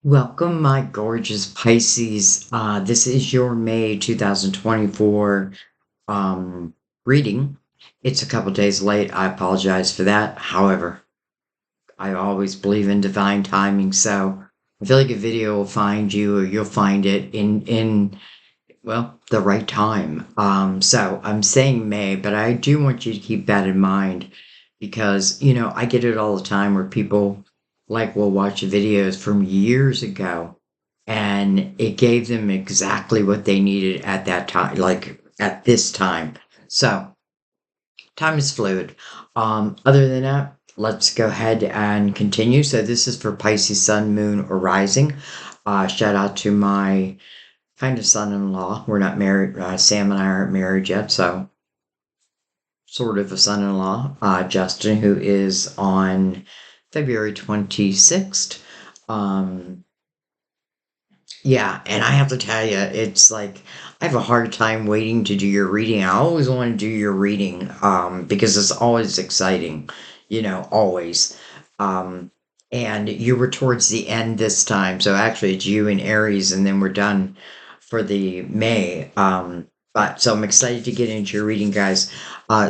Welcome, my gorgeous Pisces. This is your May 2024 um, reading. It's a couple days late. I apologize for that. However, I always believe in divine timing, so I feel like a video will find you, or you'll find it in the right time. So I'm saying May, but I do want you to keep that in mind because, I get it all the time where people will watch videos from years ago and it gave them exactly what they needed at that time, like at this time. So time is fluid. Other than that, let's go ahead and continue. So this is for Pisces Sun, Moon, or Rising. Shout out to my kind of son-in-law. We're not married. Sam and I aren't married yet, so sort of a son-in-law, Justin, who is on February 26th. Um, yeah, and I have to tell you, it's like I have a hard time waiting to do your reading. I always want to do your reading because it's always exciting, always. Um, and you were towards the end this time, so actually it's you and Aries, and then we're done for the May. But so I'm excited to get into your reading, guys.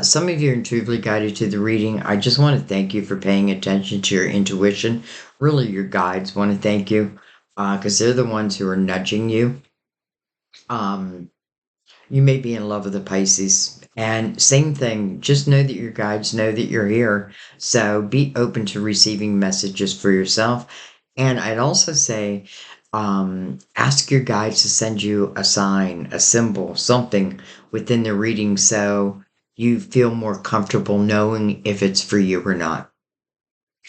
Some of you are intuitively guided to the reading. I just want to thank you for paying attention to your intuition. Really, your guides want to thank you because they're the ones who are nudging you. Um, you may be in love with the Pisces. And same thing, just know that your guides know that you're here. So be open to receiving messages for yourself. And I'd also say, ask your guides to send you a sign, a symbol, something within the reading so you feel more comfortable knowing if it's for you or not.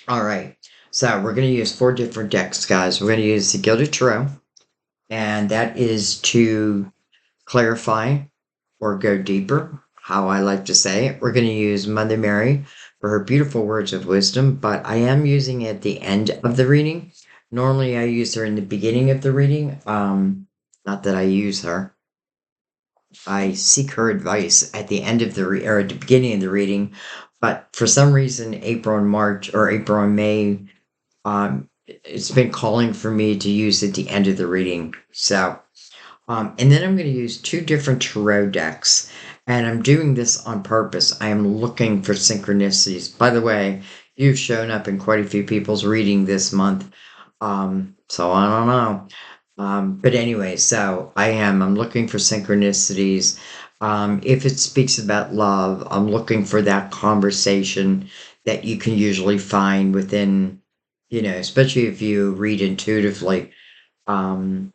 All right. So we're going to use 4 different decks, guys. We're going to use the Gilded Tarot, and that is to clarify or go deeper, how I like to say it. We're going to use Mother Mary for her beautiful words of wisdom, but I am using it at the end of the reading. Normally, I use her in the beginning of the reading. Not that I use her. I seek her advice at the end of or at the beginning of the reading, but for some reason, April and March or April and May, it's been calling for me to use at the end of the reading. So and then I'm going to use 2 different tarot decks. And I'm doing this on purpose. I am looking for synchronicities. By the way, you've shown up in quite a few people's reading this month. So I don't know. But anyway, so I'm looking for synchronicities. If it speaks about love, I'm looking for that conversation that you can usually find within, especially if you read intuitively. Um,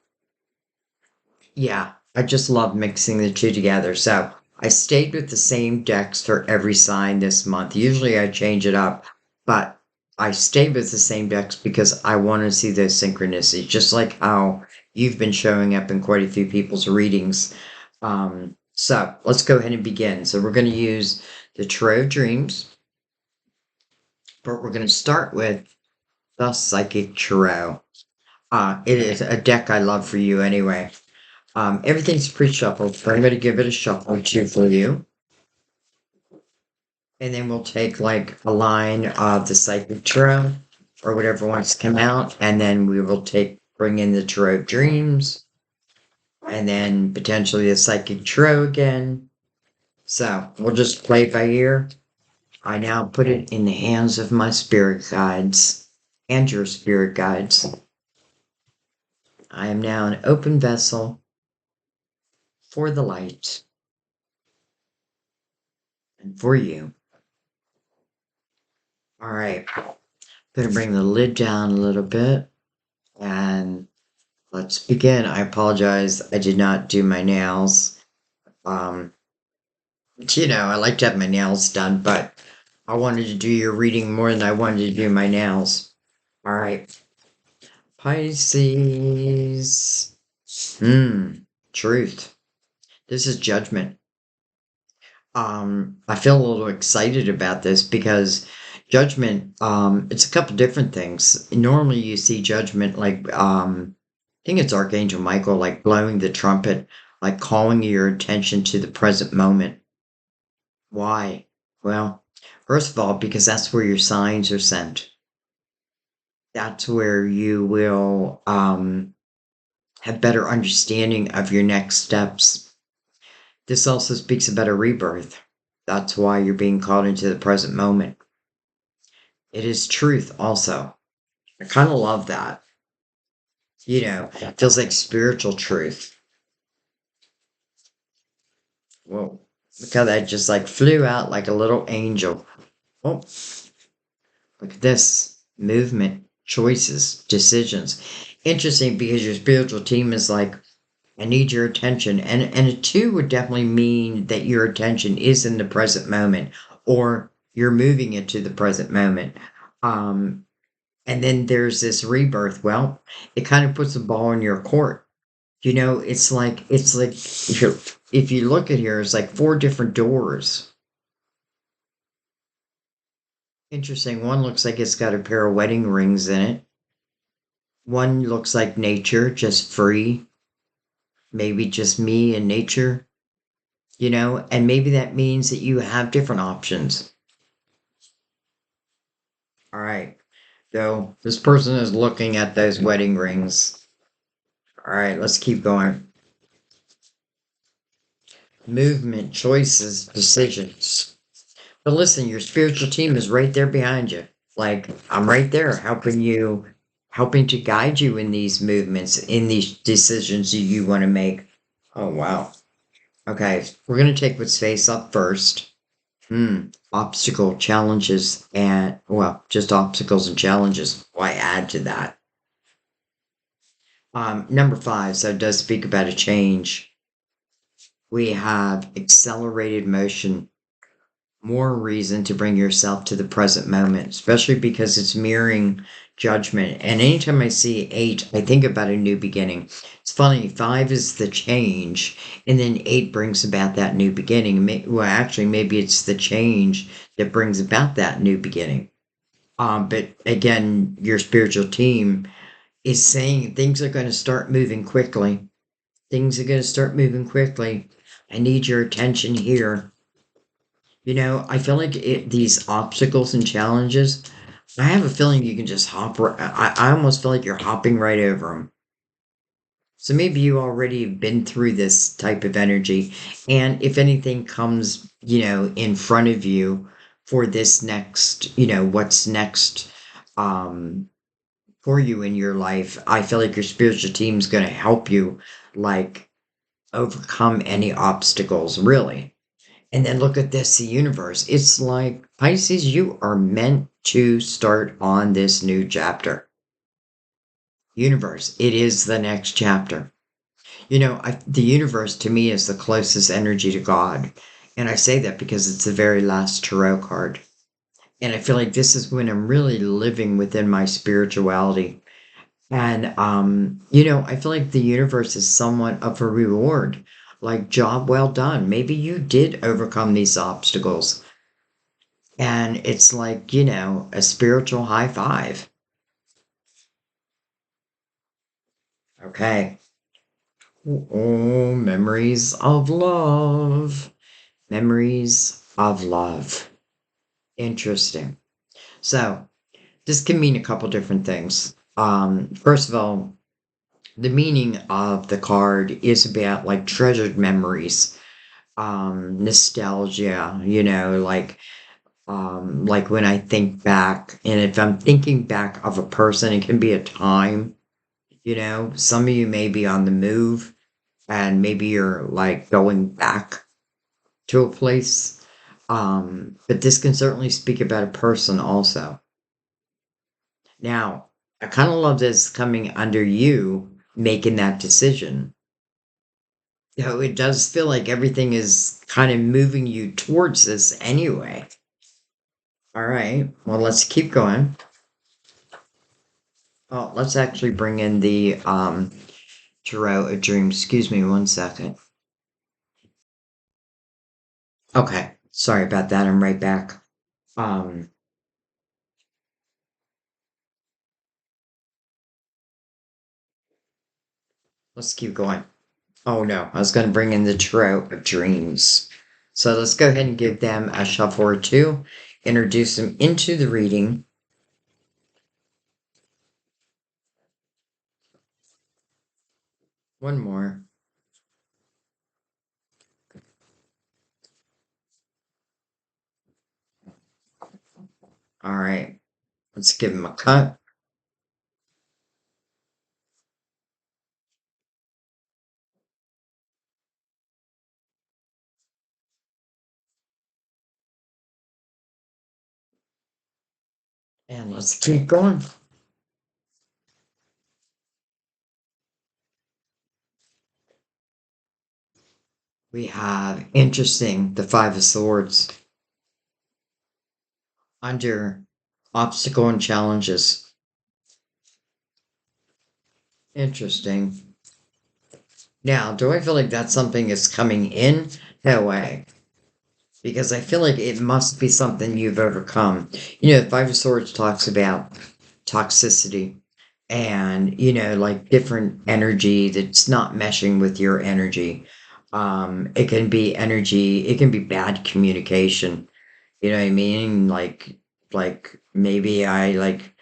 yeah, I just love mixing the two together. So I stayed with the same decks for every sign this month. Usually I change it up, but I stayed with the same decks because I want to see those synchronicities, just like how you've been showing up in quite a few people's readings. So let's go ahead and begin. So we're going to use the Tarot of Dreams, but we're going to start with the Psychic Tarot. It is a deck I love for you anyway. Everything's pre-shuffled, so I'm going to give it a shuffle or two for you. And then we'll take like a line of the Psychic Tarot or whatever wants to come out. And then we will bring in the Tarot of Dreams. And then potentially the Psychic Tarot again. So we'll just play by ear. I now put it in the hands of my spirit guides and your spirit guides. I am now an open vessel for the light and for you. All right, going to bring the lid down a little bit and let's begin. I apologize, I did not do my nails. I like to have my nails done, but I wanted to do your reading more than I wanted to do my nails. All right, Pisces. Truth. This is judgment. I feel a little excited about this because judgment, it's a couple different things. Normally you see judgment like, I think it's Archangel Michael, like blowing the trumpet, like calling your attention to the present moment. Why? Well, first of all, because that's where your signs are sent. That's where you will have better understanding of your next steps. This also speaks about a rebirth. That's why you're being called into the present moment. It is truth also. I kind of love that. It feels like spiritual truth. Whoa. Look how that just like flew out like a little angel. Oh, look at this movement, choices, decisions. Interesting because your spiritual team is like, I need your attention. And a two would definitely mean that your attention is in the present moment or you're moving into the present moment. Um, and then there's this rebirth. Well, it kind of puts the ball in your court. It's like if you look at here, it's like four different doors. Interesting. One looks like it's got a pair of wedding rings in it. One looks like nature, just free, maybe just me and nature, and maybe that means that you have different options. All right. So this person is looking at those wedding rings. All right, let's keep going. Movement, choices, decisions. But listen, your spiritual team is right there behind you. Like, I'm right there helping you, helping to guide you in these movements, in these decisions you want to make. Oh, wow. Okay, we're going to take what's face up first. Obstacle, challenges, and, well, just obstacles and challenges. Why add to that? Number five, so it does speak about a change. We have accelerated motion, more reason to bring yourself to the present moment, especially because it's mirroring judgment. And anytime I see eight, I think about a new beginning. It's funny, five is the change, and then eight brings about that new beginning. Well, actually, maybe it's the change that brings about that new beginning. But again, your spiritual team is saying things are going to start moving quickly. Things are going to start moving quickly. I need your attention here. I feel like these obstacles and challenges, I have a feeling you can just I almost feel like you're hopping right over them. So maybe you already have been through this type of energy. And if anything comes, in front of you for this next, what's next for you in your life, I feel like your spiritual team's going to help you, like, overcome any obstacles, really. And then look at this, the universe. It's like, Pisces, you are meant to start on this new chapter. Universe, it is the next chapter. The universe to me is the closest energy to God. And I say that because it's the very last tarot card. And I feel like this is when I'm really living within my spirituality. And, I feel like the universe is somewhat of a reward. Like, job well done. Maybe you did overcome these obstacles. And it's like, a spiritual high five. Okay. Oh, memories of love. Memories of love. Interesting. So, this can mean a couple different things. First of all, the meaning of the card is about like treasured memories, nostalgia, like when I think back, and if I'm thinking back of a person, it can be a time. Some of you may be on the move, and maybe you're like going back to a place. But this can certainly speak about a person also. Now, I kind of love this coming under you making that decision. It does feel like everything is kind of moving you towards this anyway. All right. Well, let's keep going. Oh, let's actually bring in the Tarot of Dreams. Excuse me one second. Okay. Sorry about that. I'm right back. Um, let's keep going. Oh no, I was going to bring in the Tarot of Dreams. So let's go ahead and give them a shuffle or two, introduce them into the reading. One more. All right. Let's give him a cut. And let's keep going. We have interesting, the Five of Swords under obstacle and challenges. Interesting. Now, do I feel like that's something that's coming in? No way. Because I feel like it must be something you've overcome. The Five of Swords talks about toxicity and, like different energy that's not meshing with your energy. It can be energy, it can be bad communication. You know what I mean? Like maybe I like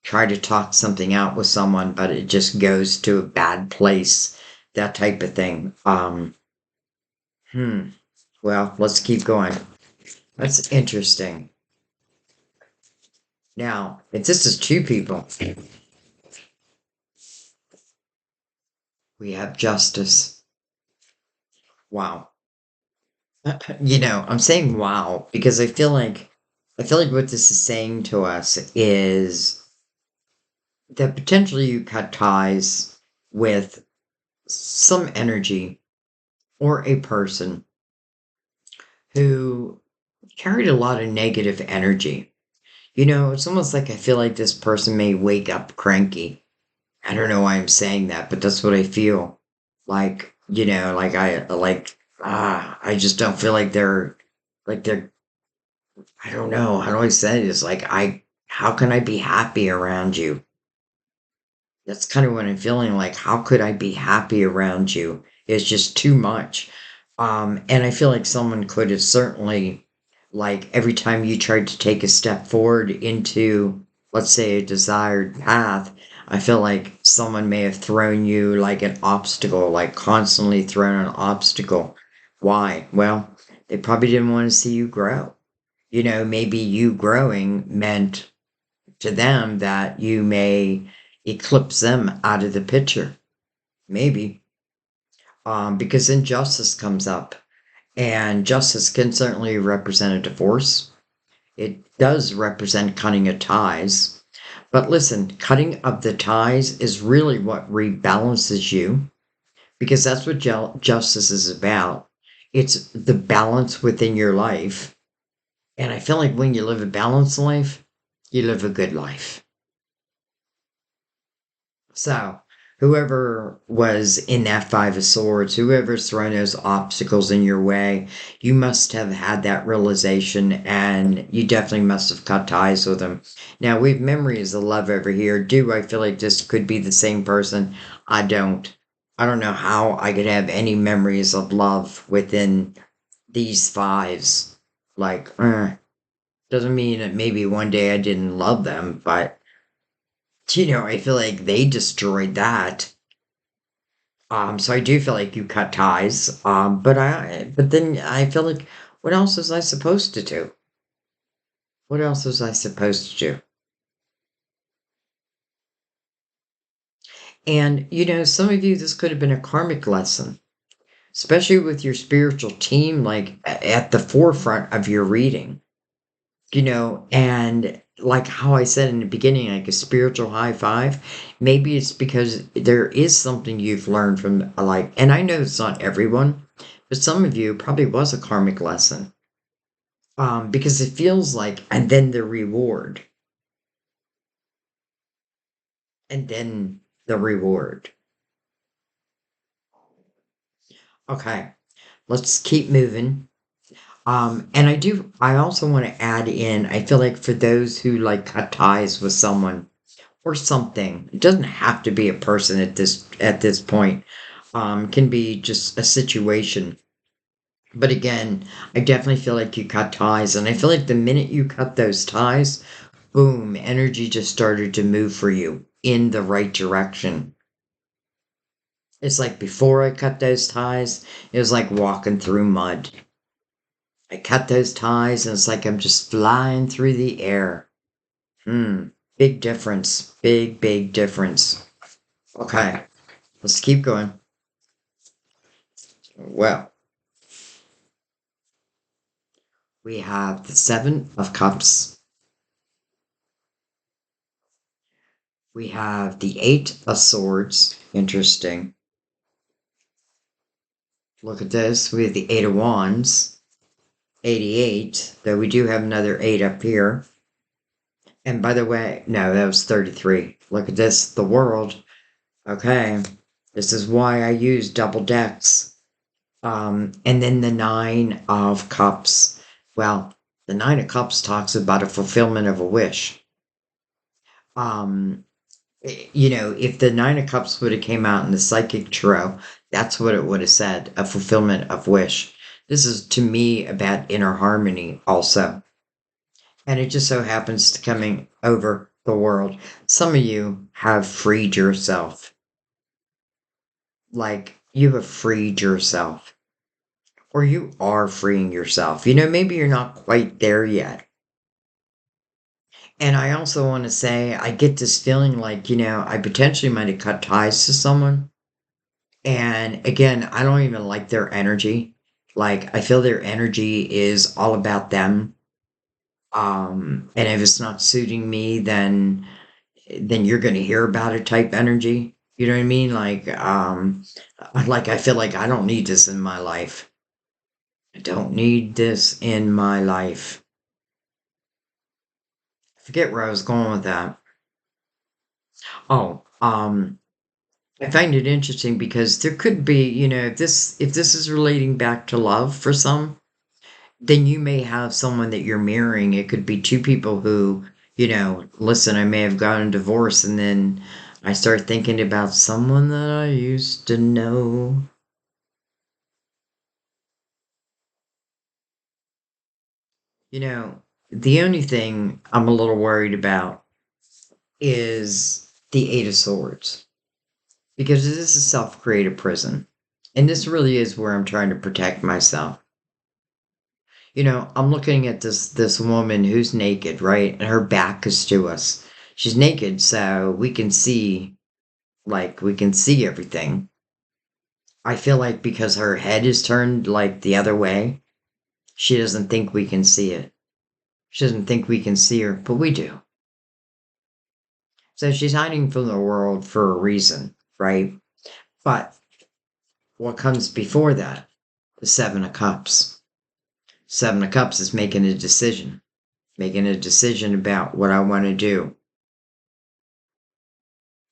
try to talk something out with someone, but it just goes to a bad place. That type of thing. Hmm. Well, let's keep going. That's interesting. Now, if this is two people, we have justice. Wow. I'm saying wow because I feel like what this is saying to us is that potentially you cut ties with some energy or a person who carried a lot of negative energy. It's almost like I feel like this person may wake up cranky. I don't know why I'm saying that, but that's what I feel. I just don't feel like they're, I don't know, how do I say this? How can I be happy around you? That's kind of what I'm feeling like. How could I be happy around you? It's just too much. And I feel like someone could have certainly, like, every time you tried to take a step forward into, let's say, a desired path, I feel like someone may have thrown you like an obstacle, like constantly thrown an obstacle. Why? Well, they probably didn't want to see you grow. Maybe you growing meant to them that you may eclipse them out of the picture. Maybe. Because injustice comes up, and justice can certainly represent a divorce. It does represent cutting of ties. But listen, cutting of the ties is really what rebalances you, because that's what justice is about. It's the balance within your life. And I feel like when you live a balanced life, you live a good life. So, whoever was in that Five of Swords, whoever's thrown those obstacles in your way, you must have had that realization and you definitely must have cut ties with them. Now, we have memories of love over here. Do I feel like this could be the same person? I don't. I don't know how I could have any memories of love within these fives. Doesn't mean that maybe one day I didn't love them, but I feel like they destroyed that. So I do feel like you cut ties. But then I feel like, what else was I supposed to do? What else was I supposed to do? And, some of you, this could have been a karmic lesson, especially with your spiritual team, like at the forefront of your reading, and like how I said in the beginning, like a spiritual high five. Maybe it's because there is something you've learned from, and I know it's not everyone, but some of you probably was a karmic lesson. Because it feels like, and then the reward, and then the reward. Okay, let's keep moving. I also want to add in, I feel like for those who like cut ties with someone or something, it doesn't have to be a person at this point. Can be just a situation. But again, I definitely feel like you cut ties, and I feel like the minute you cut those ties, boom, energy just started to move for you in the right direction. It's like before I cut those ties, it was like walking through mud. I cut those ties and it's like I'm just flying through the air. Hmm. Big difference. Big, big difference. Okay. Let's keep going. Well, we have the Seven of Cups. We have the Eight of Swords. Interesting. Look at this. We have the Eight of Wands. 88. Though we do have another 8 up here. And by the way, no, that was 33. Look at this. The World. Okay. This is why I use double decks. And then the Nine of Cups. Well, the Nine of Cups talks about a fulfillment of a wish. Um, if the Nine of Cups would have came out in the Psychic Tarot, that's what it would have said, a fulfillment of wish. This is to me about inner harmony also. And it just so happens to coming over the world. Some of you have freed yourself. Like you have freed yourself. Or you are freeing yourself. Maybe you're not quite there yet. And I also want to say, I get this feeling like, I potentially might have cut ties to someone. And again, I don't even like their energy. Like, I feel their energy is all about them. And if it's not suiting me, then you're going to hear about it type energy. You know what I mean? Like I feel like I don't need this in my life. I don't need this in my life. I forget where I was going with that. Oh, I find it interesting because there could be, if this is relating back to love for some, then you may have someone that you're mirroring. It could be two people who, listen, I may have gotten divorced and then I start thinking about someone that I used to know. You know, the only thing I'm a little worried about is the Eight of Swords because this is a self created prison. And this really is where I'm trying to protect myself. I'm looking at this woman who's naked, right? And her back is to us. She's naked, so we can see everything. I feel like because her head is turned like the other way, she doesn't think we can see it. She doesn't think we can see her, but we do. So she's hiding from the world for a reason, right? But what comes before that? The Seven of Cups. Seven of Cups is making a decision about what I want to do.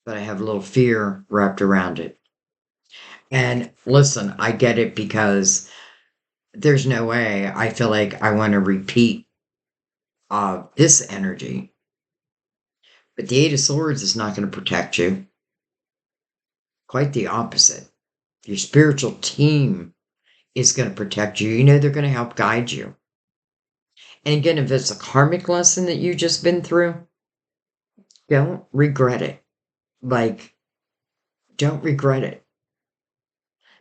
But I have a little fear wrapped around it. And listen, I get it because there's no way I feel like I want to repeat this energy. But the Eight of Swords is not going to protect you. Quite the opposite. Your spiritual team is going to protect you. They're going to help guide you. And again, if it's a karmic lesson that you've just been through, don't regret it. Like, don't regret it.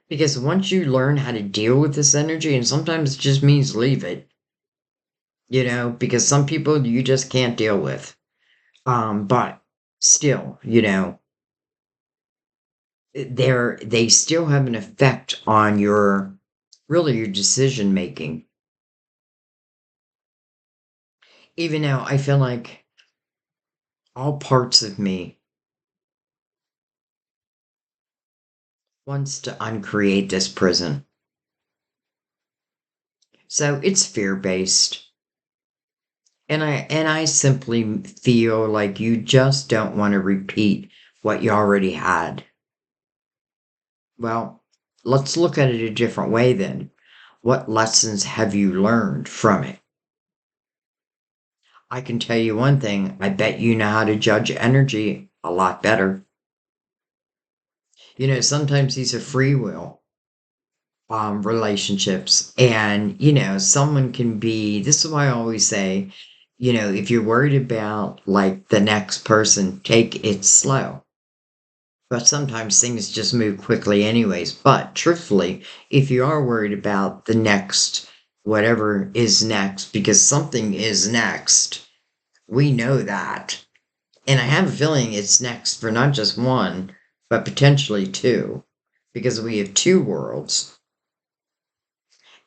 Because once you learn how to deal with this energy, and sometimes it just means leave it, because some people you just can't deal with. But still, they still have an effect on your decision making. Even now, I feel like all parts of me wants to uncreate this prison. So it's fear based. And I simply feel like you just don't want to repeat what you already had. Well, let's look at it a different way then. What lessons have you learned from it? I can tell you one thing. I bet you know how to judge energy a lot better. Sometimes these are free will relationships. And, someone can be, this is why I always say, if you're worried about like the next person, take it slow. But sometimes things just move quickly anyways. But truthfully, if you are worried about the next, whatever is next, because something is next, we know that. And I have a feeling it's next for not just one, but potentially two, because we have two worlds.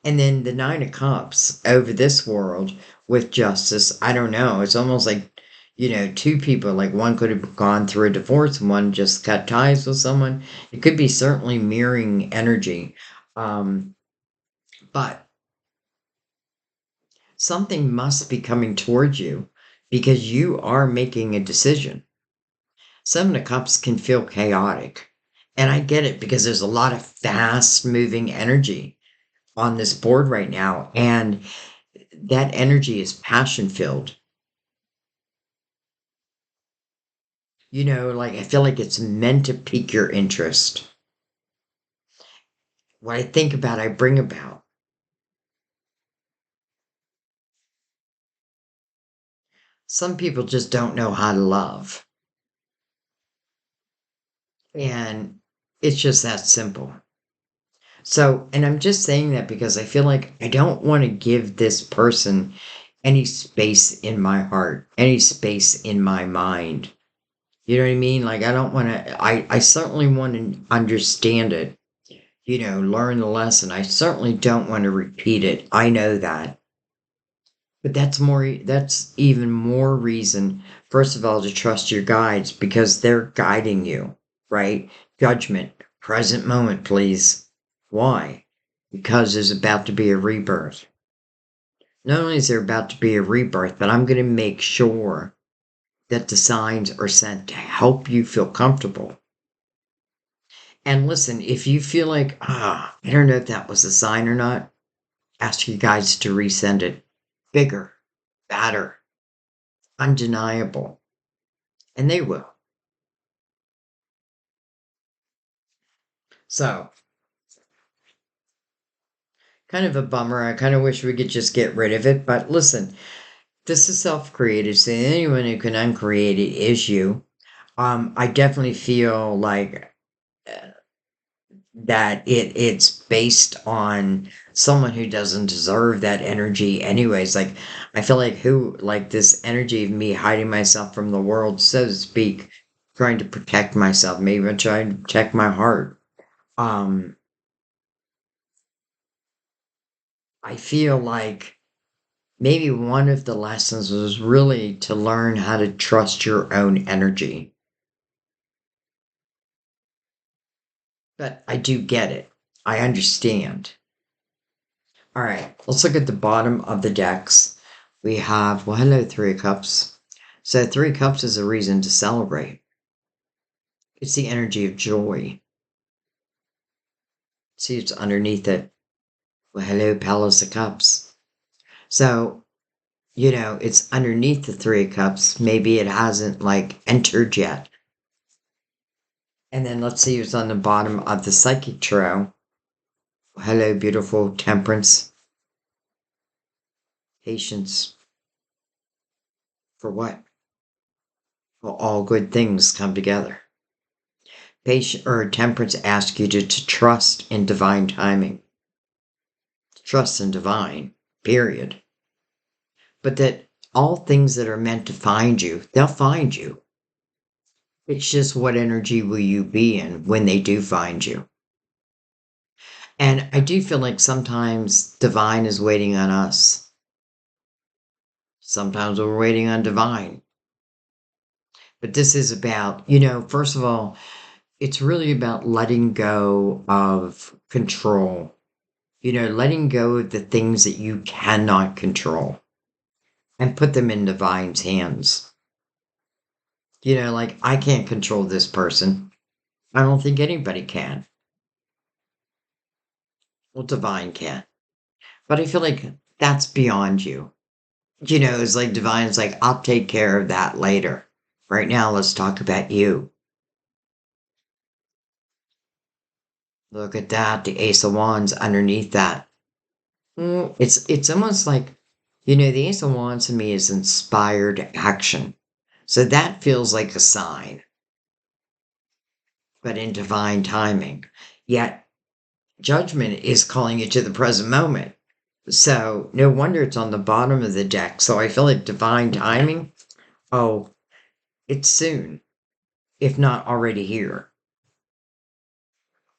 And then the Nine of Cups over this world with justice, I don't know. It's almost like, two people, like one could have gone through a divorce and one just cut ties with someone. It could be certainly mirroring energy. Um, but something must be coming towards you because you are making a decision. Seven of Cups can feel chaotic. And I get it because there's a lot of fast moving energy on this board right now. And that energy is passion filled. Like I feel like it's meant to pique your interest. What I think about, I bring about. Some people just don't know how to love. And it's just that simple. So, and I'm just saying that because I feel like I don't want to give this person any space in my heart, any space in my mind. You know what I mean? Like, I don't want to, I certainly want to understand it, learn the lesson. I certainly don't want to repeat it. I know that. But that's even more reason, first of all, to trust your guides because they're guiding you, right? Judgment, present moment, please. Why? Because there's about to be a rebirth. Not only is there about to be a rebirth, but I'm going to make sure that the signs are sent to help you feel comfortable. And listen, if you feel like, I don't know if that was a sign or not, ask your guides to resend it. Bigger, badder, undeniable. And they will. So, kind of a bummer. I kind of wish we could just get rid of it. But listen, this is self created. So, anyone who can uncreate it is you. I definitely feel like that it's based on someone who doesn't deserve that energy anyways. Like I feel like who like this energy of me hiding myself from the world, so to speak, trying to protect myself, maybe even trying to protect my heart. um I feel like maybe one of the lessons was really to learn how to trust your own energy. But I do get it. I understand. All right, let's look at the bottom of the decks. We have, well, hello, Three of Cups. So, Three of Cups is a reason to celebrate. It's the energy of joy. See, it's underneath it. Well, hello, Palace of Cups. So, it's underneath the Three of Cups. Maybe it hasn't like entered yet. And then let's see what's on the bottom of the Psychic Tarot. Well, hello, beautiful Temperance. Patience. For what? Well, all good things come together. Patience or temperance asks you to trust in divine timing. Trust in divine, period. But that all things that are meant to find you, they'll find you. It's just what energy will you be in when they do find you. And I do feel like sometimes divine is waiting on us. Sometimes we're waiting on divine. But this is about, first of all, it's really about letting go of control. Letting go of the things that you cannot control and put them in divine's hands. Like I can't control this person. I don't think anybody can. Well, divine can. But I feel like that's beyond you. It's like divine's like, I'll take care of that later. Right now, let's talk about you. Look at that, the Ace of Wands underneath that. It's almost like, the Ace of Wands to me is inspired action. So that feels like a sign. but in divine timing. Yet judgment is calling you to the present moment. So no wonder it's on the bottom of the deck. So I feel like divine timing, oh, it's soon, if not already here.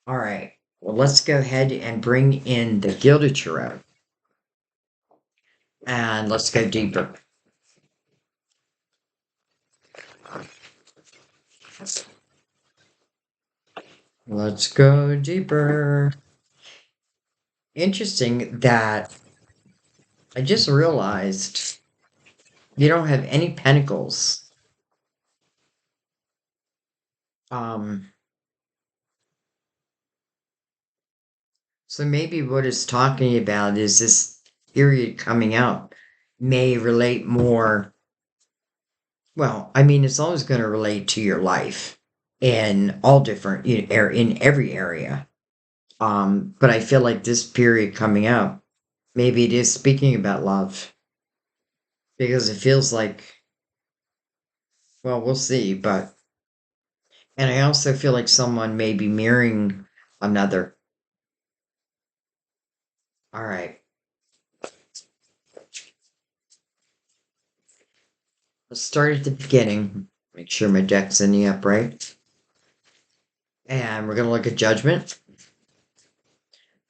All right. Well, let's go ahead and bring in the Gilded Tarot and let's go deeper. Let's go deeper. Interesting that I just realized you don't have any pentacles. Um, so maybe what it's talking about is this period coming up may relate more. Well, I mean, it's always going to relate to your life in all different, in every area. But I feel like this period coming up, maybe it is speaking about love because it feels like, well, we'll see. But, and I also feel like someone may be mirroring another. All right, let's start at the beginning. Make sure my deck's in the upright. And we're going to look at judgment,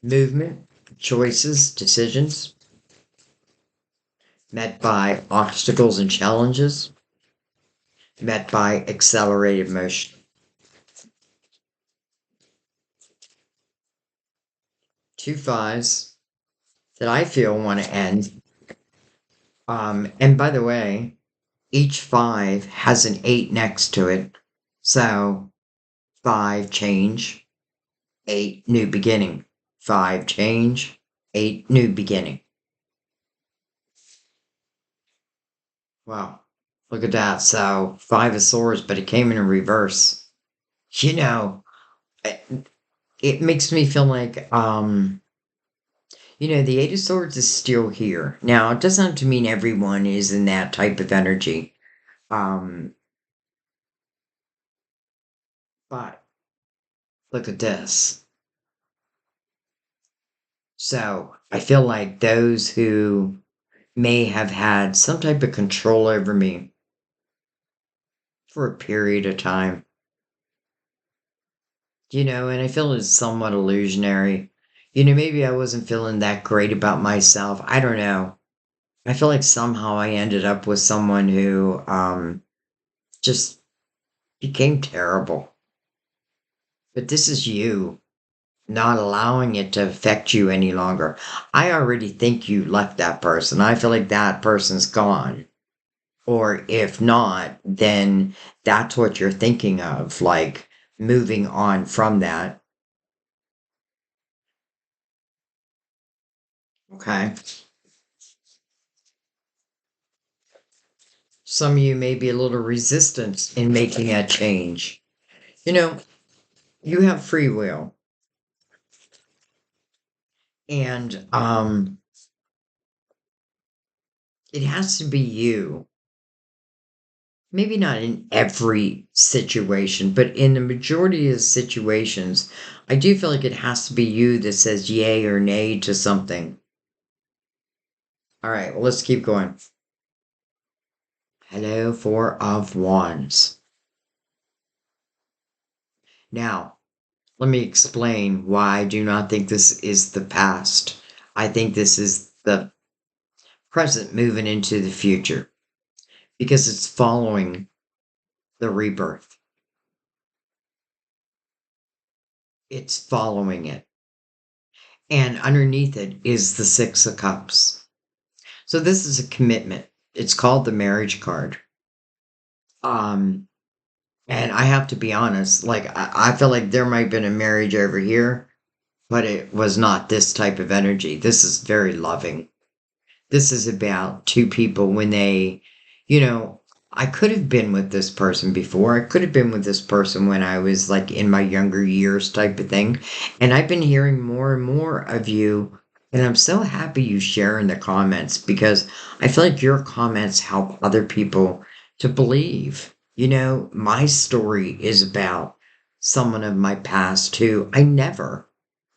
movement, choices, decisions, met by obstacles and challenges, met by accelerated motion. Two fives that I feel want to end. And by the way, each five has an eight next to it. So five change, eight new beginning. Five change, eight new beginning. Wow. Look at that. So five of swords, but it came in reverse. You know, it makes me feel like the Eight of Swords is still here. Now, it doesn't have to mean everyone is in that type of energy. Um, but look at this. So I feel like those who may have had some type of control over me for a period of time, and I feel it's somewhat illusionary. Maybe I wasn't feeling that great about myself. I don't know. I feel like somehow I ended up with someone who just became terrible. But this is you not allowing it to affect you any longer. I already think you left that person. I feel like that person's gone. Or if not, then that's what you're thinking of, like moving on from that. Okay. Some of you may be a little resistant in making that change. You know, you have free will. And it has to be you. Maybe not in every situation, but in the majority of situations, I do feel like it has to be you that says yay or nay to something. All right, well, let's keep going. Hello, Four of Wands. Now, let me explain why I do not think this is the past. I think this is the present moving into the future because it's following the rebirth. It's following it. And underneath it is the Six of Cups. So this is a commitment. It's called the marriage card. Um, and I have to be honest, like I feel like there might have been a marriage over here, but it was not this type of energy. This is very loving. This is about two people when they, you know, I could have been with this person before. I could have been with this person when I was like in my younger years type of thing. And I've been hearing more and more of you. And I'm so happy you share in the comments because I feel like your comments help other people to believe. My story is about someone of my past who I never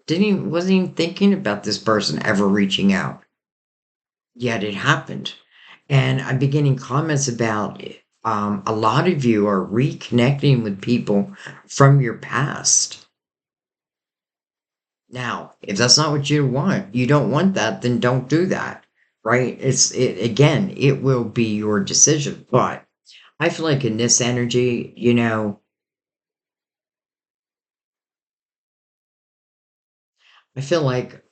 didn't even, wasn't even thinking about this person ever reaching out. Yet it happened. And I'm beginning comments about it. A lot of you are reconnecting with people from your past. Now, if that's not what you don't want that, then don't do that. Right? Again, it will be your decision. But I feel like in this energy, I feel like,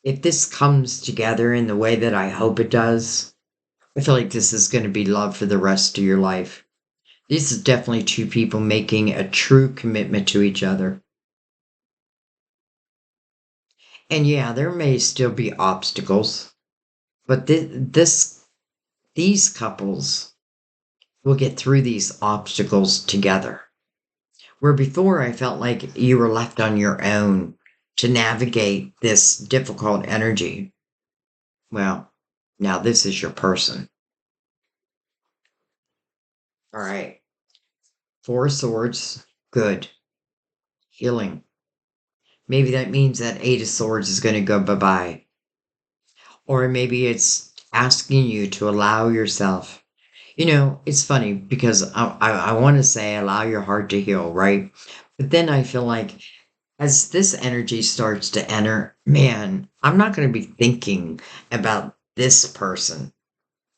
if this comes together in the way that I hope it does, I feel like this is going to be love for the rest of your life. This is definitely two people making a true commitment to each other. And yeah, there may still be obstacles, but these couples will get through these obstacles together. Where before I felt like you were left on your own to navigate this difficult energy. Well, now this is your person. All right. Four of Swords, good. Healing. Maybe that means that Eight of Swords is going to go bye bye. Or maybe it's asking you to allow yourself. It's funny because I want to say allow your heart to heal, right? But then I feel like as this energy starts to enter, man, I'm not going to be thinking about this person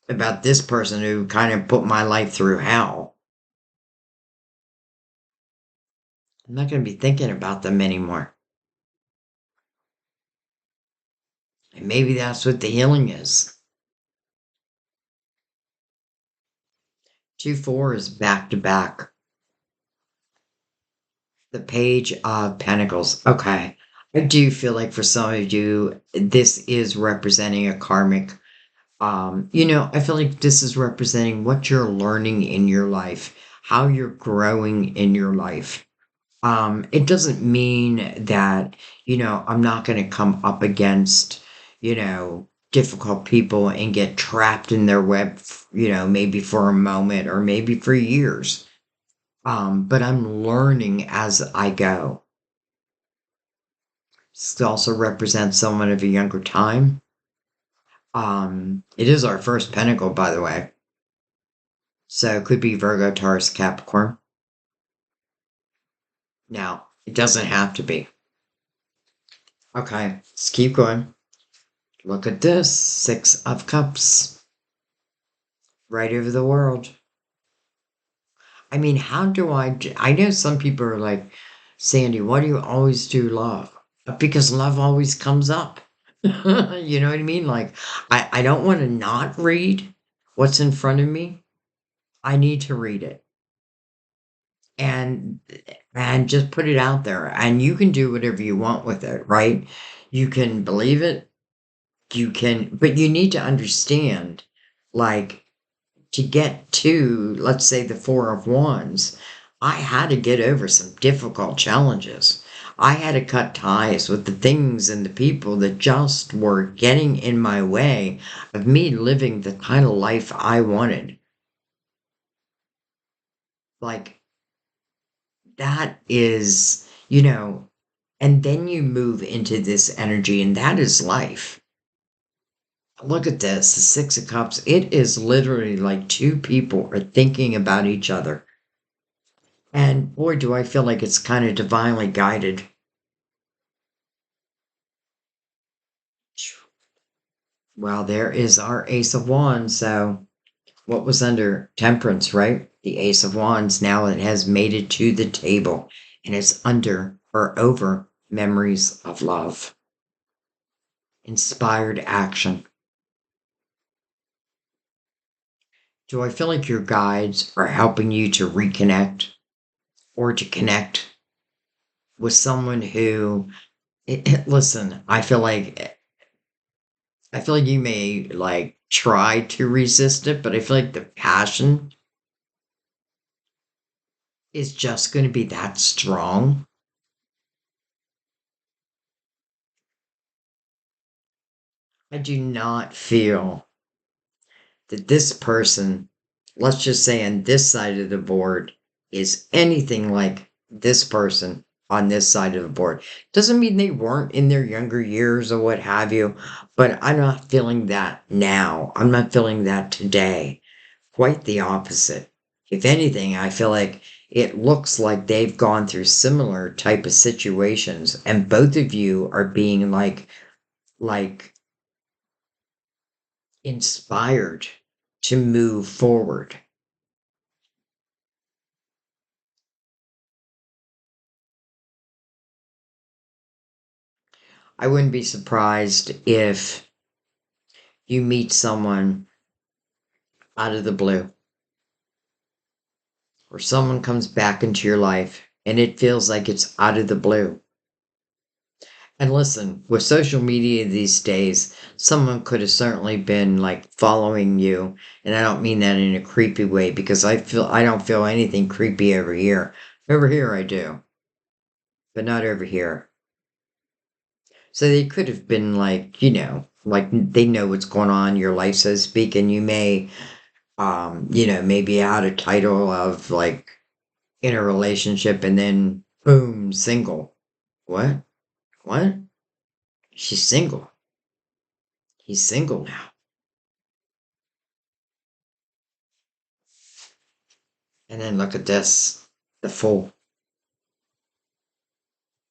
who kind of put my life through hell. I'm not going to be thinking about them anymore. And maybe that's what the healing is. Two fours back to back. The Page of Pentacles. Okay. I do feel like for some of you, this is representing a karmic. I feel like this is representing what you're learning in your life, how you're growing in your life. It doesn't mean that, I'm not going to come up against, difficult people and get trapped in their web, maybe for a moment or maybe for years. But I'm learning as I go. This also represents someone of a younger time. It is our first pentacle, by the way. So it could be Virgo, Taurus, Capricorn. Now, it doesn't have to be. Okay, let's keep going. Look at this. Six of Cups. Right over the world. I mean, how do I know some people are like, Sandy, why do you always do love? Because love always comes up. You know what I mean? Like, I don't want to not read what's in front of me. I need to read it. And just put it out there. And you can do whatever you want with it, right? You can believe it. But you need to understand, like, to get to, let's say, the Four of Wands, I had to get over some difficult challenges. I had to cut ties with the things and the people that just were getting in my way of me living the kind of life I wanted. Like, that is, and then you move into this energy, and that is life. Look at this, the Six of Cups. It is literally like two people are thinking about each other. And boy, do I feel like it's kind of divinely guided. Well, there is our Ace of Wands. So, what was under Temperance, right? The Ace of Wands. Now it has made it to the table and it's under or over memories of love, inspired action. Do I feel like your guides are helping you to reconnect or to connect with someone who, listen, I feel like you may like try to resist it, but I feel like the passion is just going to be that strong. I do not feel that this person, let's just say on this side of the board, is anything like this person on this side of the board. Doesn't mean they weren't in their younger years or what have you, but I'm not feeling that now. I'm not feeling that today. Quite the opposite. If anything, I feel like it looks like they've gone through similar type of situations, and both of you are being like inspired to move forward. I wouldn't be surprised if you meet someone out of the blue, or someone comes back into your life and it feels like it's out of the blue. And listen, with social media these days, someone could have certainly been like following you. And I don't mean that in a creepy way because I don't feel anything creepy over here. Over here I do, but not over here. So they could have been like, like they know what's going on in your life, so to speak, and you may maybe add a title of like in a relationship and then boom, single. What? What? She's single. He's single now. And then look at this. The fool.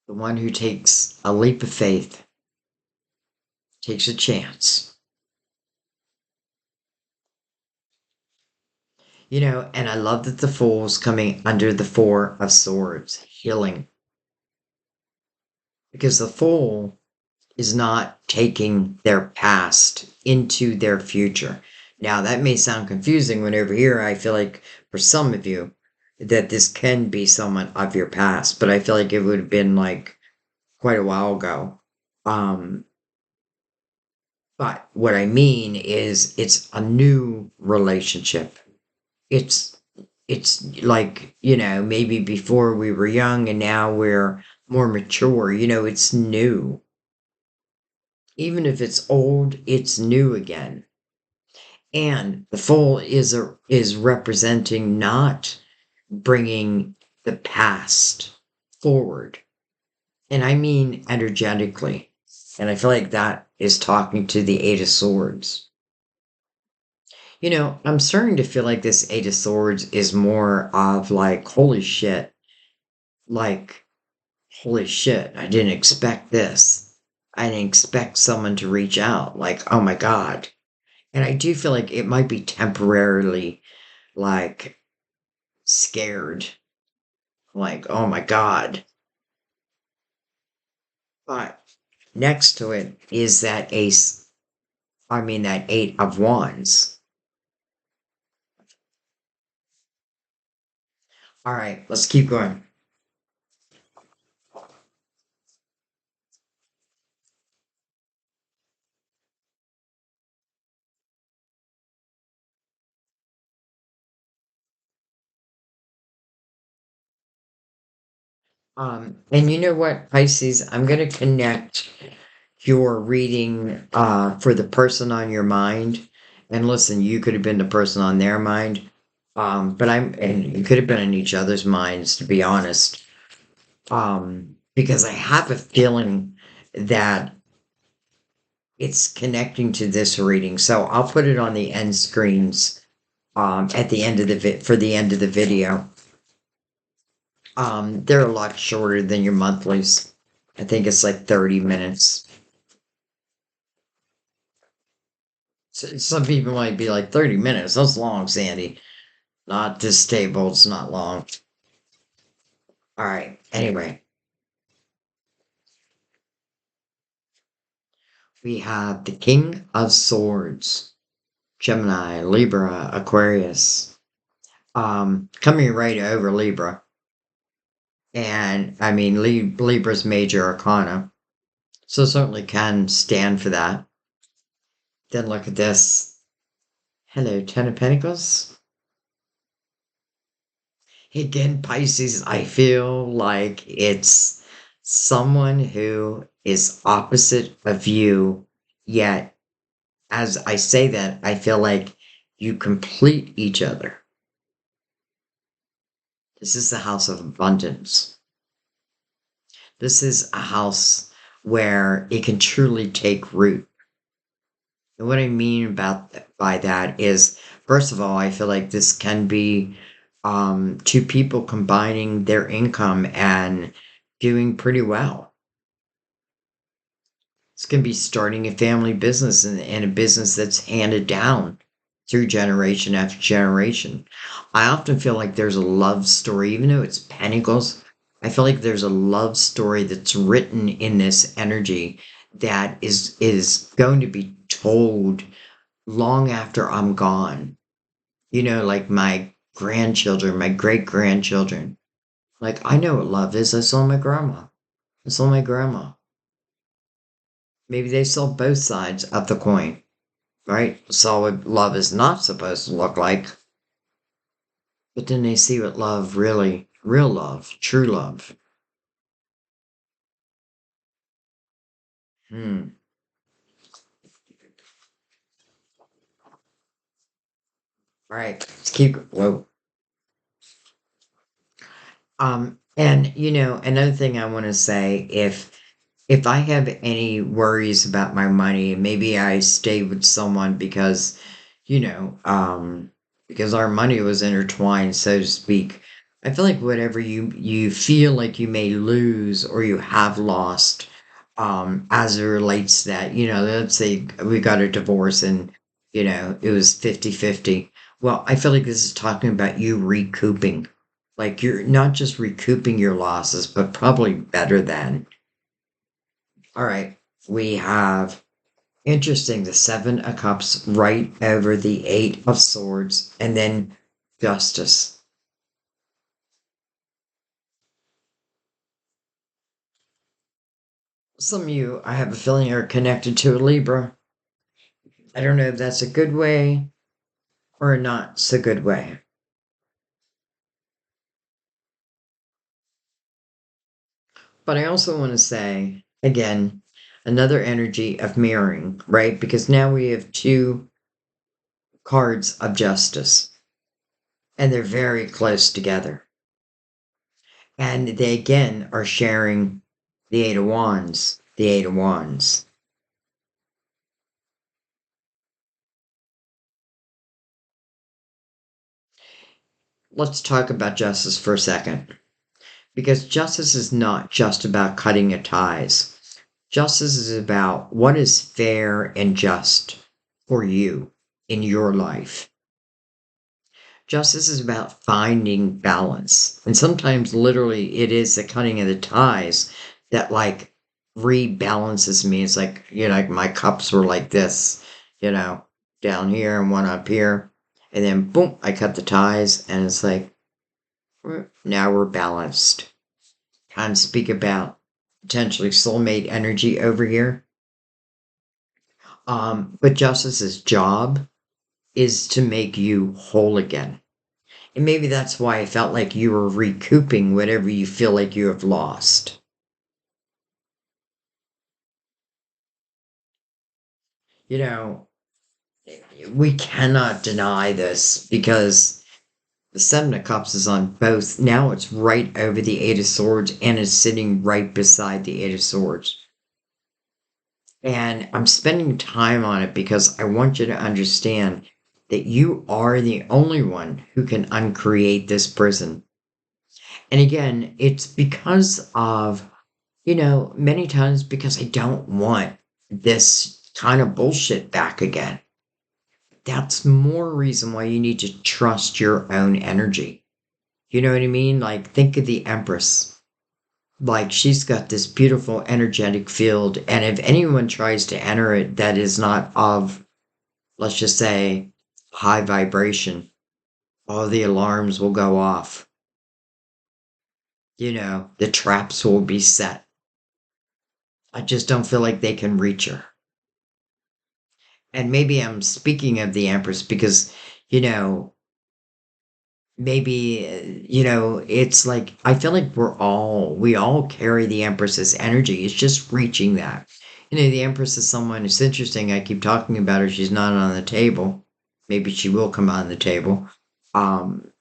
The one who takes a leap of faith, takes a chance. And I love that the fool's coming under the Four of Swords, healing. Because the fool is not taking their past into their future. Now, that may sound confusing when over here I feel like for some of you that this can be someone of your past, but I feel like it would have been like quite a while ago. Um, but what I mean is it's a new relationship. It's it's like, maybe before we were young and now we're more mature, it's new. Even if it's old, it's new again. And the fool is representing not bringing the past forward. And I mean energetically. And I feel like that is talking to the Eight of Swords. I'm starting to feel like this Eight of Swords is more of like, holy shit. Like, holy shit, I didn't expect this. I didn't expect someone to reach out. Like, oh my God. And I do feel like it might be temporarily like scared. Like, oh my God. But next to it is that ace, I mean, that Eight of Wands. All right, let's keep going. And you know what, Pisces, I'm going to connect your reading for the person on your mind. And listen, you could have been the person on their mind. And you could have been in each other's minds, to be honest. Because I have a feeling that it's connecting to this reading. So I'll put it on the end screens at the end of for the end of the video. They're a lot shorter than your monthlies. I think it's like 30 minutes. So, some people might be like 30 minutes. That's long, Sandy. Not this table. It's not long. All right. Anyway, we have the King of Swords, Gemini, Libra, Aquarius. Coming right over Libra. And I mean, Libra's major arcana. So certainly can stand for that. Then look at this. Hello, Ten of Pentacles. Again, Pisces, I feel like it's someone who is opposite of you, yet as I say that, I feel like you complete each other. This is the house of abundance. This is a house where it can truly take root. And what I mean by that is, first of all, I feel like this can be two people combining their income and doing pretty well. It's going to be starting a family business and a business that's handed down through generation after generation. I often feel like there's a love story, even though it's pentacles. I feel like there's a love story that's written in this energy that is going to be told long after I'm gone. You know, like my grandchildren, my great grandchildren. Like I know what love is. I saw my grandma. I saw my grandma. Maybe they saw both sides of the coin, right? Saw what love is not supposed to look like, but then they see what love really, real love, true love. Hmm. Right. Let's keep. Whoa. And another thing I want to say, if I have any worries about my money, maybe I stay with someone because, you know, because our money was intertwined, so to speak. I feel like whatever you feel like you may lose or you have lost, as it relates to that, let's say we got a divorce and, it was 50-50. Well, I feel like this is talking about you recouping. Like you're not just recouping your losses, but probably better than. All right, we have interesting the Seven of Cups right over the Eight of Swords, and then Justice. Some of you, I have a feeling, are connected to a Libra. I don't know if that's a good way or not so good way. But I also want to say, again, another energy of mirroring, right? Because now we have two cards of justice, and they're very close together. And they again are sharing the Eight of Wands, the Eight of Wands. Let's talk about justice for a second. Because justice is not just about cutting of ties. Justice is about what is fair and just for you in your life. Justice is about finding balance. And sometimes, literally, it is the cutting of the ties that, like, rebalances me. It's like, like my cups were like this, down here and one up here. And then, boom, I cut the ties, and it's like, now we're balanced. And speak about potentially soulmate energy over here. But justice's job is to make you whole again. And maybe that's why I felt like you were recouping whatever you feel like you have lost. You know, we cannot deny this because the Seven of Cups is on both. Now it's right over the Eight of Swords and is sitting right beside the Eight of Swords. And I'm spending time on it because I want you to understand that you are the only one who can uncreate this prison. And again, it's because of, many times because I don't want this kind of bullshit back again. That's more reason why you need to trust your own energy. You know what I mean? Like, think of the Empress. Like, she's got this beautiful energetic field, and if anyone tries to enter it that is not of, let's just say, high vibration, all the alarms will go off. The traps will be set. I just don't feel like they can reach her. And maybe I'm speaking of the Empress because, you know, maybe, it's like, I feel like we all carry the Empress's energy. It's just reaching that. The Empress is someone, it's interesting. I keep talking about her. She's not on the table. Maybe she will come on the table. Um,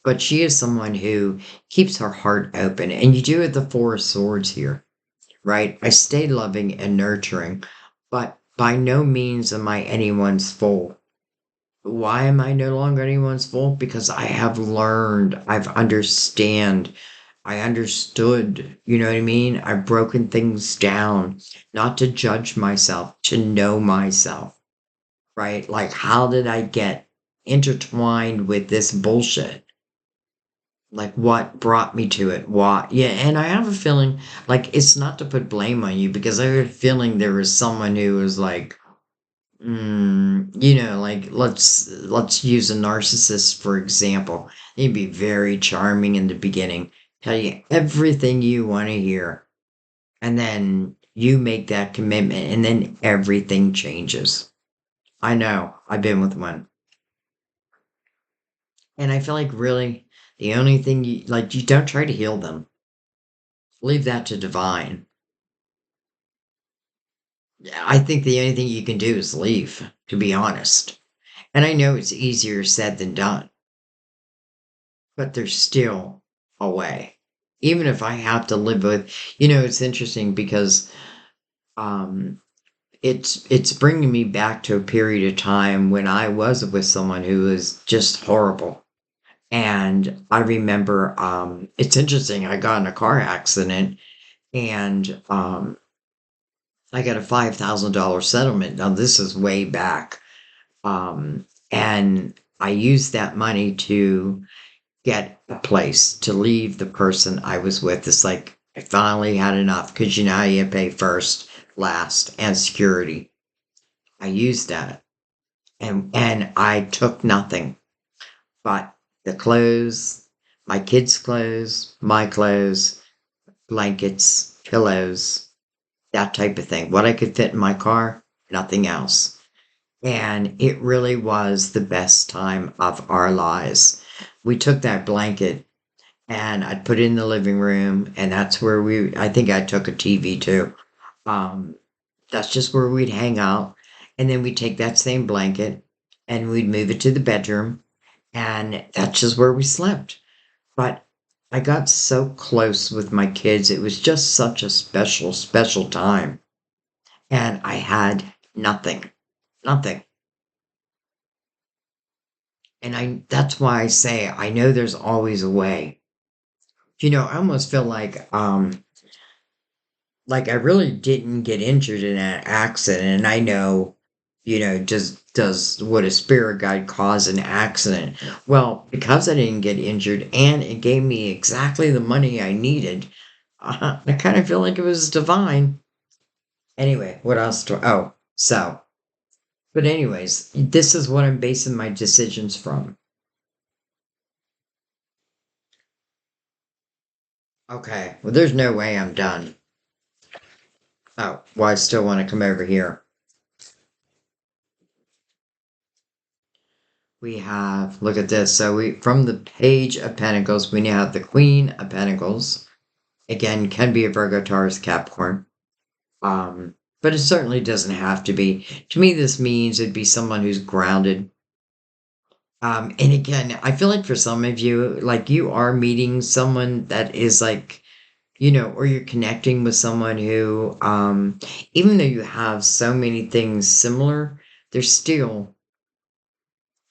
but she is someone who keeps her heart open. And you do have the Four of Swords here, right? I stay loving and nurturing, but by no means am I anyone's fool. Why am I no longer anyone's fool? Because I have learned, I understood, you know what I mean? I've broken things down, not to judge myself, to know myself, right? Like, how did I get intertwined with this bullshit? Like, what brought me to it? Why? Yeah, and I have a feeling, like, it's not to put blame on you because I have a feeling there was someone who was like, like let's use a narcissist for example. They'd be very charming in the beginning, tell you everything you want to hear, and then you make that commitment, and then everything changes. I know, I've been with one, and I feel like really the only thing you don't try to heal them. Leave that to divine. I think the only thing you can do is leave, to be honest. And I know it's easier said than done, but there's still a way. Even if I have to live with, it's interesting because um, it's bringing me back to a period of time when I was with someone who was just horrible. And I remember, it's interesting. I got in a car accident, and I got a $5,000 settlement. Now this is way back, and I used that money to get a place to leave the person I was with. It's like I finally had enough because you know how you pay first, last, and security. I used that, and I took nothing but the clothes, my kids' clothes, my clothes, blankets, pillows, that type of thing. What I could fit in my car, nothing else. And it really was the best time of our lives. We took that blanket and I'd put it in the living room, and that's where I think I took a TV too. Um, that's just where we'd hang out, and then we'd take that same blanket and we'd move it to the bedroom, and that's just where we slept. But I got so close with my kids. It was just such a special, special time. And I had nothing, nothing. And that's why I say I know there's always a way. I almost feel like I really didn't get injured in an accident. And I know, does what a spirit guide cause an accident? Well, because I didn't get injured and it gave me exactly the money I needed, I kind of feel like it was divine. Anyway, what else but anyways, this is what I'm basing my decisions from. Okay, well, there's no way I'm done. Oh, well, I still want to come over here. We have, look at this. So from the Page of Pentacles, we now have the Queen of Pentacles. Again, can be a Virgo, Taurus, Capricorn. But it certainly doesn't have to be. To me, this means it'd be someone who's grounded. And again, I feel like for some of you, like you are meeting someone that is like, or you're connecting with someone who, even though you have so many things similar, there's still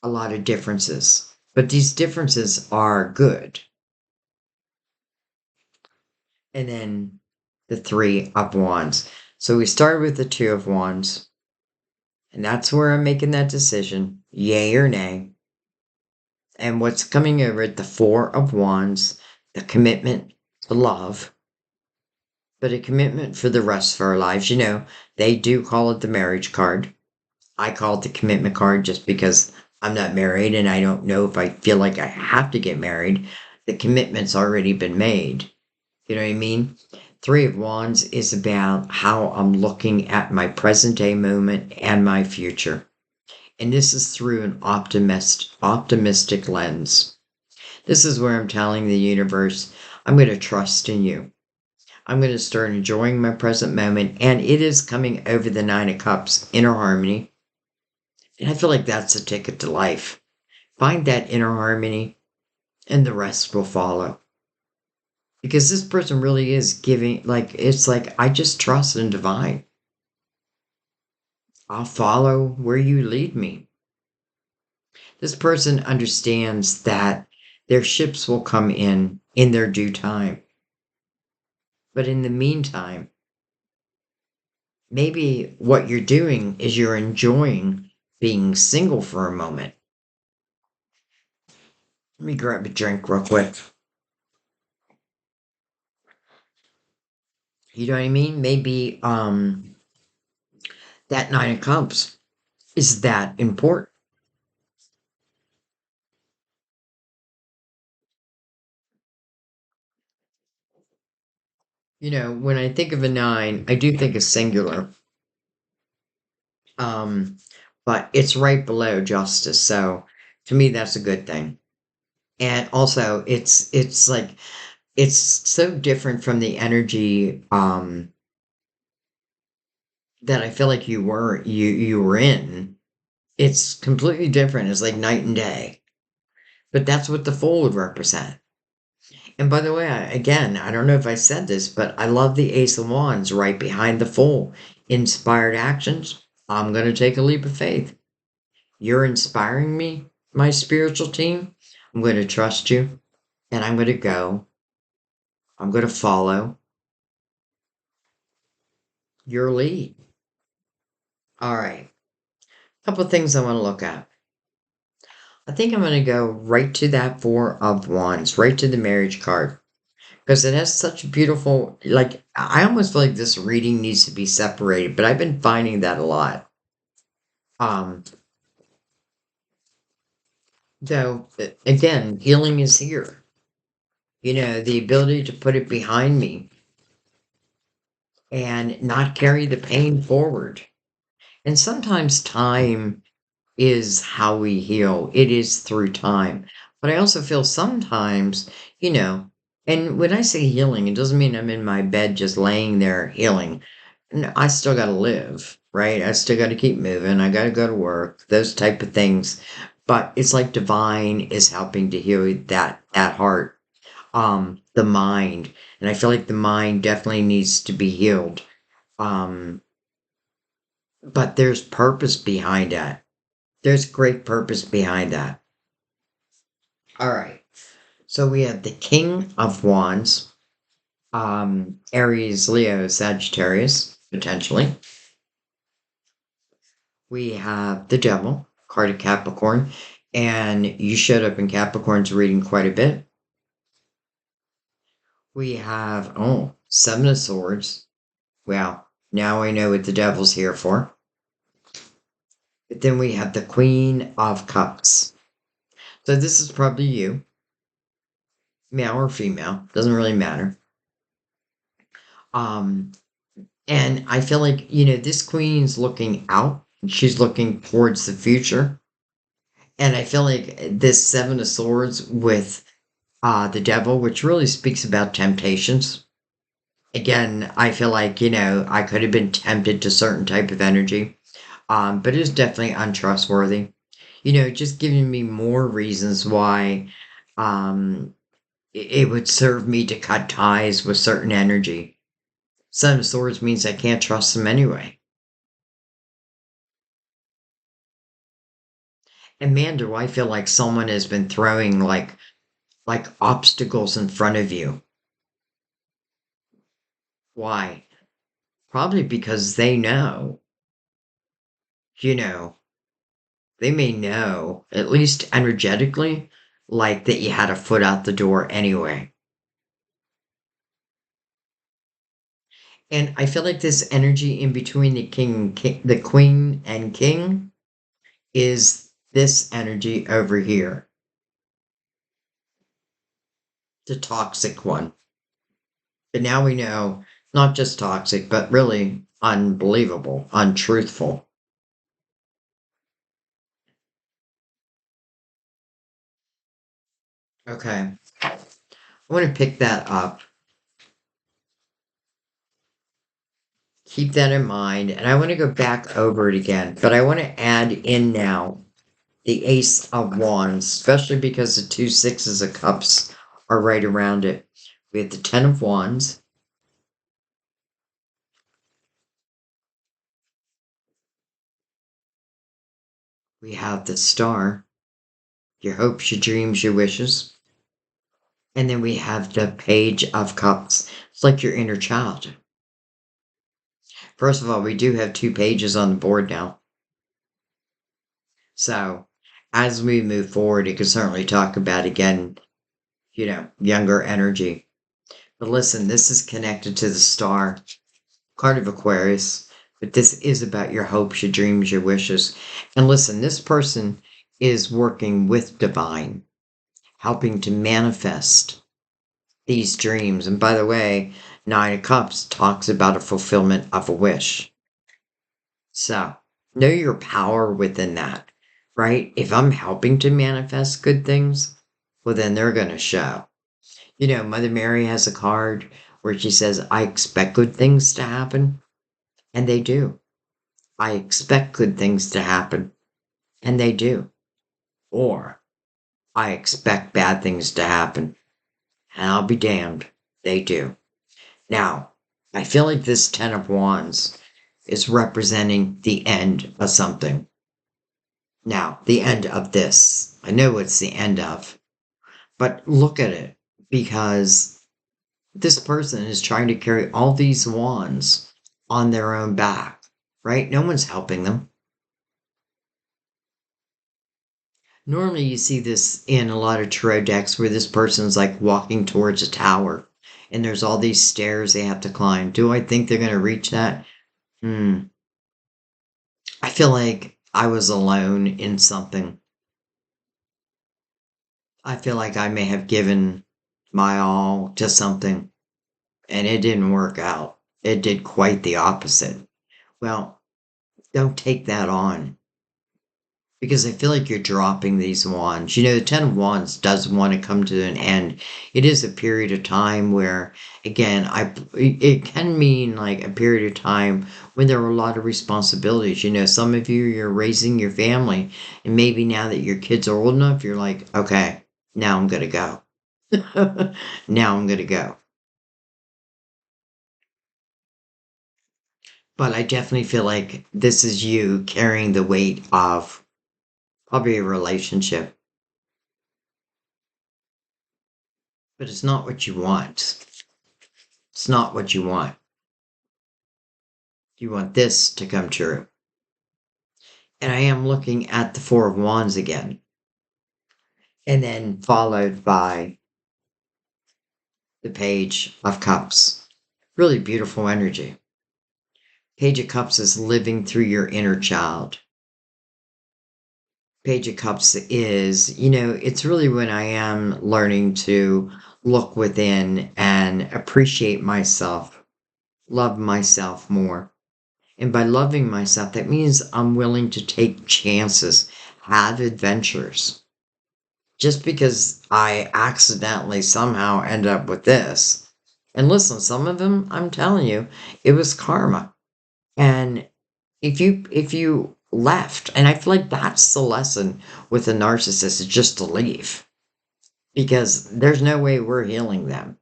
a lot of differences. But these differences are good. And then the Three of Wands. So we started with the Two of Wands, and that's where I'm making that decision, yay or nay. And what's coming over at the Four of Wands, the commitment to love, but a commitment for the rest of our lives. They do call it the marriage card. I call it the commitment card just because I'm not married and I don't know if I feel like I have to get married. The commitment's already been made. You know what I mean? Three of Wands is about how I'm looking at my present day moment and my future. And this is through an optimistic lens. This is where I'm telling the universe, I'm going to trust in you. I'm going to start enjoying my present moment. And it is coming over the Nine of Cups, inner harmony. And I feel like that's a ticket to life. Find that inner harmony and the rest will follow. Because this person really is giving, like, it's like, I just trust in divine. I'll follow where you lead me. This person understands that their ships will come in their due time. But in the meantime, maybe what you're doing is you're enjoying being single for a moment. Let me grab a drink real quick. You know what I mean? Maybe that Nine of Cups is that important. You know, when I think of a nine, I do think of singular. Um, but it's right below justice, so to me that's a good thing. And also it's like it's so different from the energy that I feel like you were in. It's completely different. It's like night and day. But that's what the fool would represent. And by the way, again, I don't know if I said this, but I love the Ace of Wands right behind the fool. Inspired actions. I'm going to take a leap of faith. You're inspiring me, my spiritual team. I'm going to trust you and I'm going to go. I'm going to follow your lead. All right. A couple of things I want to look at. I think I'm going to go right to that Four of Wands, right to the marriage card. Because it has such a beautiful, like, I almost feel like this reading needs to be separated, but I've been finding that a lot. Um, though, again, healing is here. You know, the ability to put it behind me and not carry the pain forward. And sometimes time is how we heal. It is through time. But I also feel sometimes, you know, and when I say healing, it doesn't mean I'm in my bed just laying there healing. I still got to live, right? I still got to keep moving. I got to go to work, those type of things. But it's like divine is helping to heal that heart, the mind, and I feel like the mind definitely needs to be healed. Um, but there's purpose behind that. There's great purpose behind that. All right. So we have the King of Wands, Aries, Leo, Sagittarius, potentially. We have the Devil, card of Capricorn, and you showed up in Capricorn's reading quite a bit. We have, oh, Seven of Swords. Well, now I know what the Devil's here for. But then we have the Queen of Cups. So this is probably you, male or female, doesn't really matter. Um, And I feel like, you know, this queen's looking out. She's looking towards the future. And I feel like this Seven of Swords with the devil, which really speaks about temptations. Again, I feel like, you know, I could have been tempted to certain type of energy, but it's definitely untrustworthy. You know, just giving me more reasons why um, it would serve me to cut ties with certain energy. Seven of Swords means I can't trust them anyway. And man, do I feel like someone has been throwing like obstacles in front of you. Why? Probably because they know, you know, they may know, at least energetically, like that you had a foot out the door anyway. And I feel like this energy in between the queen and king is this energy over here, the toxic one. But now we know not just toxic, but really unbelievable, untruthful. Okay. I want to pick that up, keep that in mind, and I want to go back over it again, but I want to add in now the Ace of Wands, especially because the two Sixes of Cups are right around it. We have the Ten of Wands. We have the Star, your hopes, your dreams, your wishes. And then we have the Page of Cups. It's like your inner child. First of all, we do have two pages on the board now. So as we move forward, you can certainly talk about again, younger energy. But listen, this is connected to the star, card of Aquarius, but this is about your hopes, your dreams, your wishes. And listen, this person is working with divine, helping to manifest these dreams. And by the way, Nine of Cups talks about a fulfillment of a wish. So know your power within that, right? If I'm helping to manifest good things, well, then they're going to show. Mother Mary has a card where she says, I expect good things to happen. And they do. I expect good things to happen. And they do. Or I expect bad things to happen. And I'll be damned. They do. Now, I feel like this Ten of Wands is representing the end of something. Now, the end of this. I know it's the end of. But look at it. Because this person is trying to carry all these wands on their own back, right? No one's helping them. Normally, you see this in a lot of tarot decks where this person's like walking towards a tower and there's all these stairs they have to climb. Do I think they're going to reach that? Hmm. I feel like I was alone in something. I feel like I may have given my all to something and it didn't work out. It did quite the opposite. Well, don't take that on because I feel like you're dropping these wands. The Ten of Wands does want to come to an end. It is a period of time where, again, it can mean like a period of time when there are a lot of responsibilities. Some of you're raising your family, and maybe now that your kids are old enough, you're like, okay, now I'm gonna go. Now I'm gonna go. But I definitely feel like this is you carrying the weight of probably a relationship, but it's not what you want. It's not what you want. You want this to come true. And I am looking at the Four of Wands again, and then followed by the Page of Cups. Really beautiful energy. Page of Cups is living through your inner child. Page of Cups is, it's really when I am learning to look within and appreciate myself, love myself more. And by loving myself, that means I'm willing to take chances, have adventures. Just because I accidentally somehow end up with this. And listen, some of them, I'm telling you, it was karma. And if you left, and I feel like that's the lesson with a narcissist is just to leave. Because there's no way we're healing them.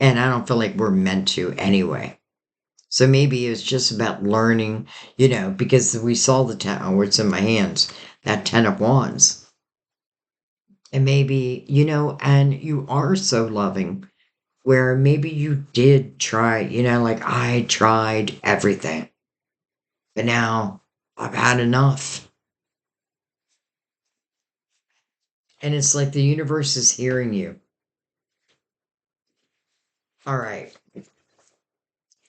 And I don't feel like we're meant to anyway. So maybe it's just about learning, because we saw the ten, oh, it's in my hands, that Ten of Wands. And maybe, and you are so loving where maybe you did try, like I tried everything, but now I've had enough. And it's like the universe is hearing you. All right.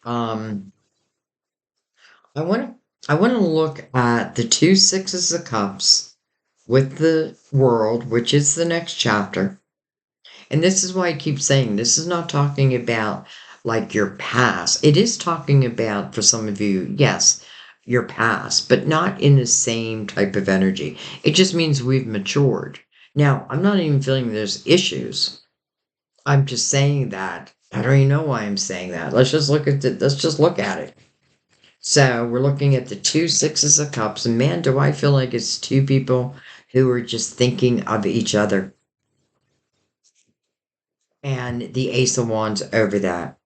Um, I want to look at the two Sixes of Cups with the World, which is the next chapter. And this is why I keep saying this is not talking about like your past. It is talking about, for some of you, yes, your past, but not in the same type of energy. It just means we've matured. Now, I'm not even feeling there's issues. I'm just saying that. I don't even know why I'm saying that. Let's just look at it. Let's just look at it. So we're looking at the two Sixes of Cups, and man, do I feel like it's two people who are just thinking of each other. And the Ace of Wands over that.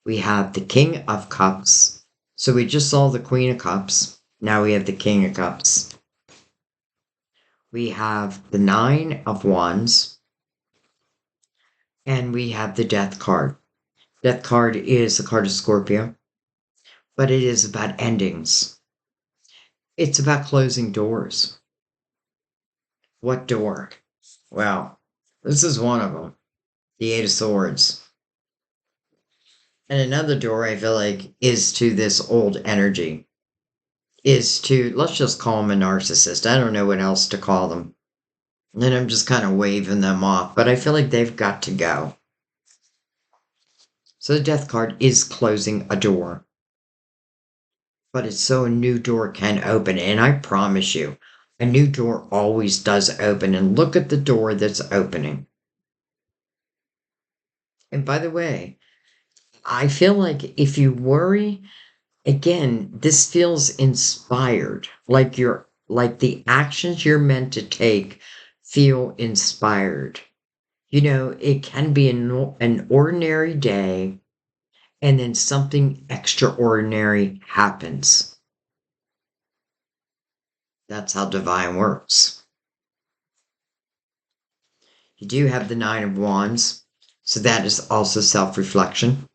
We have the King of Cups. So we just saw the Queen of Cups. Now we have the King of Cups. We have the Nine of Wands. And we have the Death card. Death card is a card of Scorpio, but it is about endings. It's about closing doors. What door? Well, this is one of them. The Eight of Swords. And another door I feel like is to this old energy. Is to, let's just call them a narcissist. I don't know what else to call them. And I'm just kind of waving them off, but I feel like they've got to go. So the Death card is closing a door. But it's so a new door can open. And I promise you, a new door always does open. And look at the door that's opening. And by the way, I feel like if you worry, again, this feels inspired. Like the actions you're meant to take feel inspired. You know, it can be an ordinary day and then something extraordinary happens. That's how divine works. You do have the Nine of Wands, so that is also self-reflection.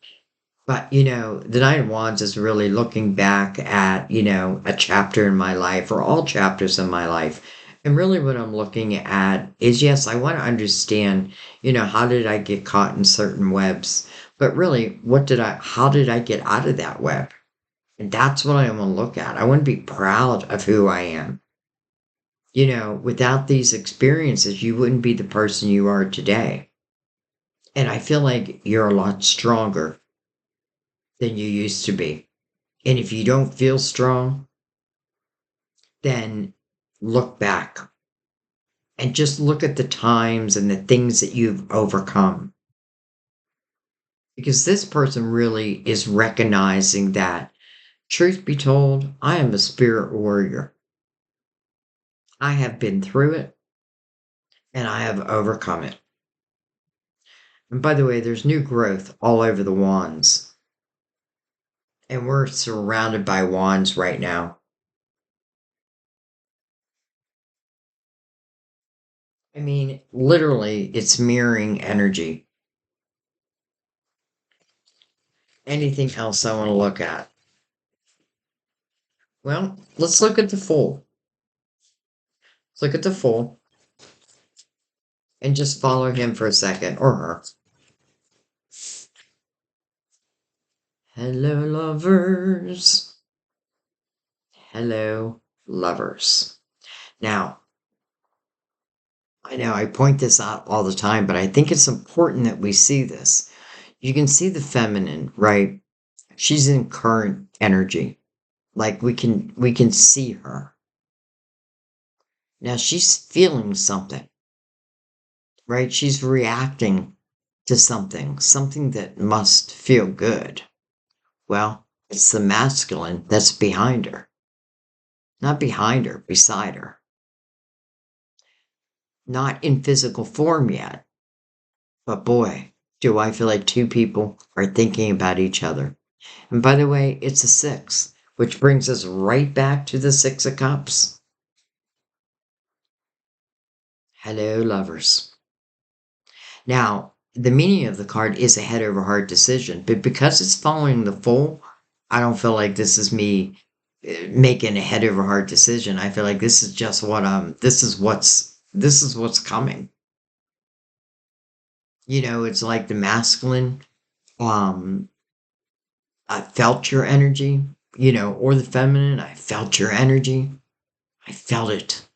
But, you know, the Nine of Wands is really looking back at, you know, a chapter in my life or all chapters in my life. And really what I'm looking at is, yes, I want to understand, you know, how did I get caught in certain webs? But really, how did I get out of that web? And that's what I want to look at. I want to be proud of who I am. You know, without these experiences, you wouldn't be the person you are today. And I feel like you're a lot stronger than you used to be. And if you don't feel strong, then look back and just look at the times and the things that you've overcome. Because this person really is recognizing that, truth be told, I am a spirit warrior. I have been through it and I have overcome it. And by the way, there's new growth all over the wands. And we're surrounded by wands right now. I mean, literally, it's mirroring energy. Anything else I want to look at? Well, let's look at the Fool. Let's look at the Fool and just follow him for a second, or her. Hello, lovers. Hello, lovers. Now, I know I point this out all the time, but I think it's important that we see this. You can see the feminine, right? She's in current energy. Like we can see her. Now she's feeling something, right? She's reacting to something that must feel good. Well, it's the masculine that's behind her. Not behind her, beside her. Not in physical form yet. But boy, do I feel like two people are thinking about each other. And by the way, it's a six, which brings us right back to the Six of Cups. Hello, lovers. Now, the meaning of the card is a head over heart decision, but because it's following the Fool, I don't feel like this is me making a head over heart decision. I feel like this is just this is what's coming. You know, it's like the masculine, um, I felt your energy, you know, or the feminine, I felt your energy. I felt it.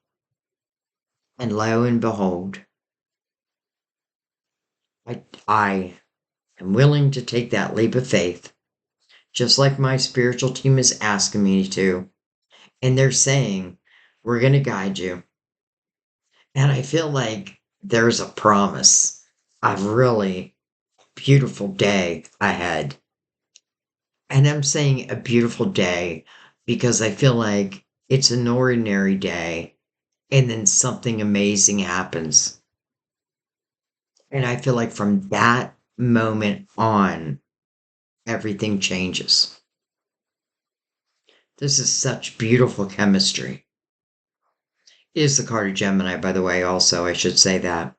And lo and behold, I am willing to take that leap of faith, just like my spiritual team is asking me to. And they're saying, we're going to guide you. And I feel like there's a promise of really beautiful day ahead. And I'm saying a beautiful day because I feel like it's an ordinary day and then something amazing happens. And I feel like from that moment on, everything changes. This is such beautiful chemistry. It is the card of Gemini, by the way, also, I should say that.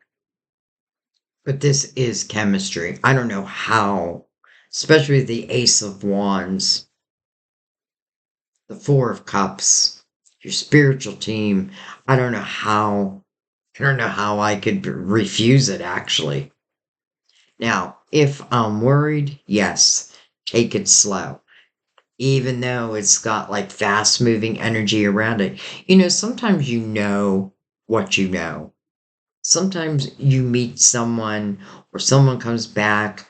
But this is chemistry. I don't know how, especially the Ace of Wands, the Four of Cups, your spiritual team. I don't know how, I don't know how I could refuse it, actually. Now, if I'm worried, yes, take it slow. Even though it's got like fast moving energy around it. Sometimes you know what you know. Sometimes you meet someone or someone comes back,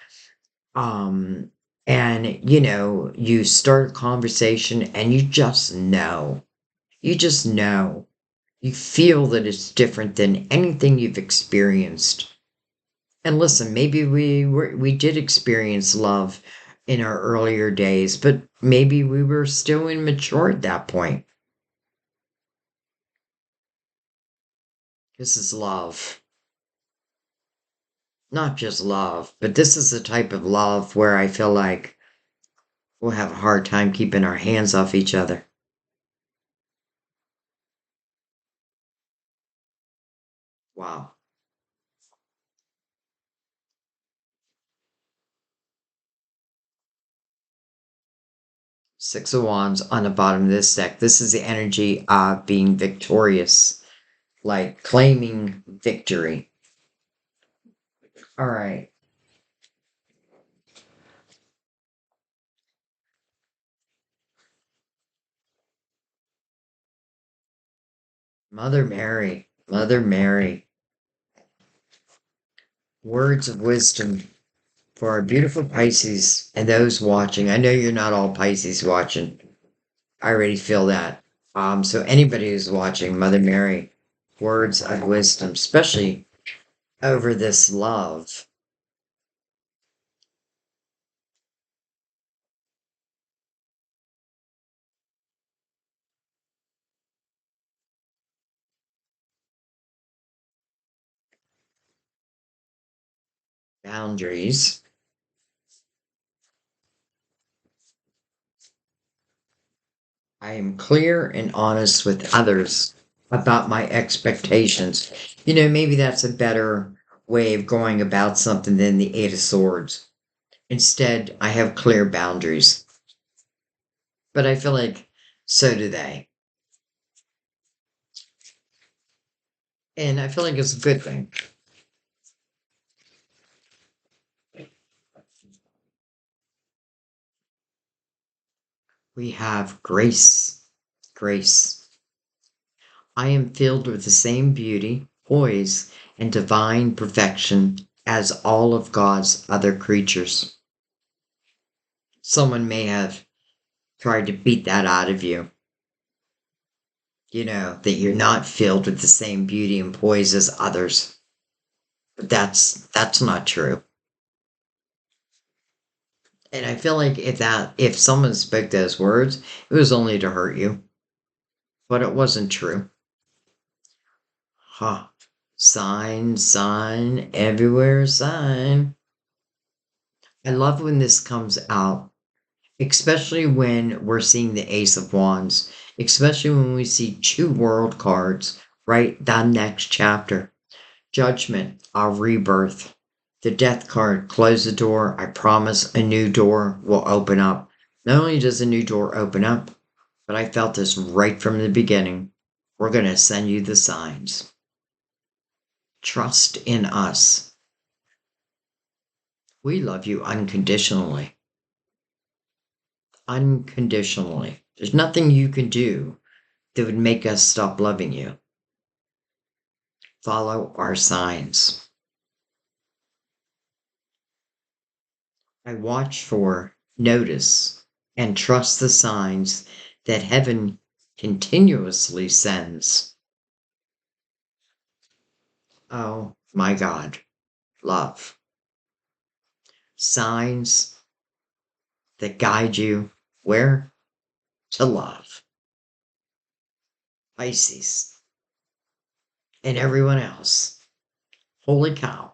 um, and you start a conversation and you just know. You just know. You feel that it's different than anything you've experienced. And listen, maybe we did experience love in our earlier days, but maybe we were still immature at that point. This is love. Not just love, but this is the type of love where I feel like we'll have a hard time keeping our hands off each other. Wow. Six of Wands on the bottom of this deck. This is the energy of being victorious, like claiming victory. All right. Mother Mary, Mother Mary, words of wisdom for our beautiful Pisces and those watching. I know you're not all Pisces watching. I already feel that. So anybody who's watching, Mother Mary, words of wisdom, especially over this love, boundaries. I am clear and honest with others about my expectations. Maybe that's a better way of going about something than the Eight of Swords. Instead, I have clear boundaries. But I feel like so do they. And I feel like it's a good thing. We have grace. Grace. I am filled with the same beauty, poise, and divine perfection as all of God's other creatures. Someone may have tried to beat that out of you. That you're not filled with the same beauty and poise as others. But that's not true. And I feel like if someone spoke those words, it was only to hurt you. But it wasn't true. Huh. Sign, sign, everywhere sign. I love when this comes out, especially when we're seeing the Ace of Wands, especially when we see two world cards, right? That next chapter. Judgment, our rebirth. The death card, close the door. I promise a new door will open up. Not only does a new door open up, but I felt this right from the beginning. We're going to send you the signs. Trust in us. We love you unconditionally. Unconditionally. There's nothing you can do that would make us stop loving you. Follow our signs. I watch for, notice, and trust the signs that heaven continuously sends. Oh my God, love. Signs that guide you where? To love. Pisces. and everyone else. Holy cow.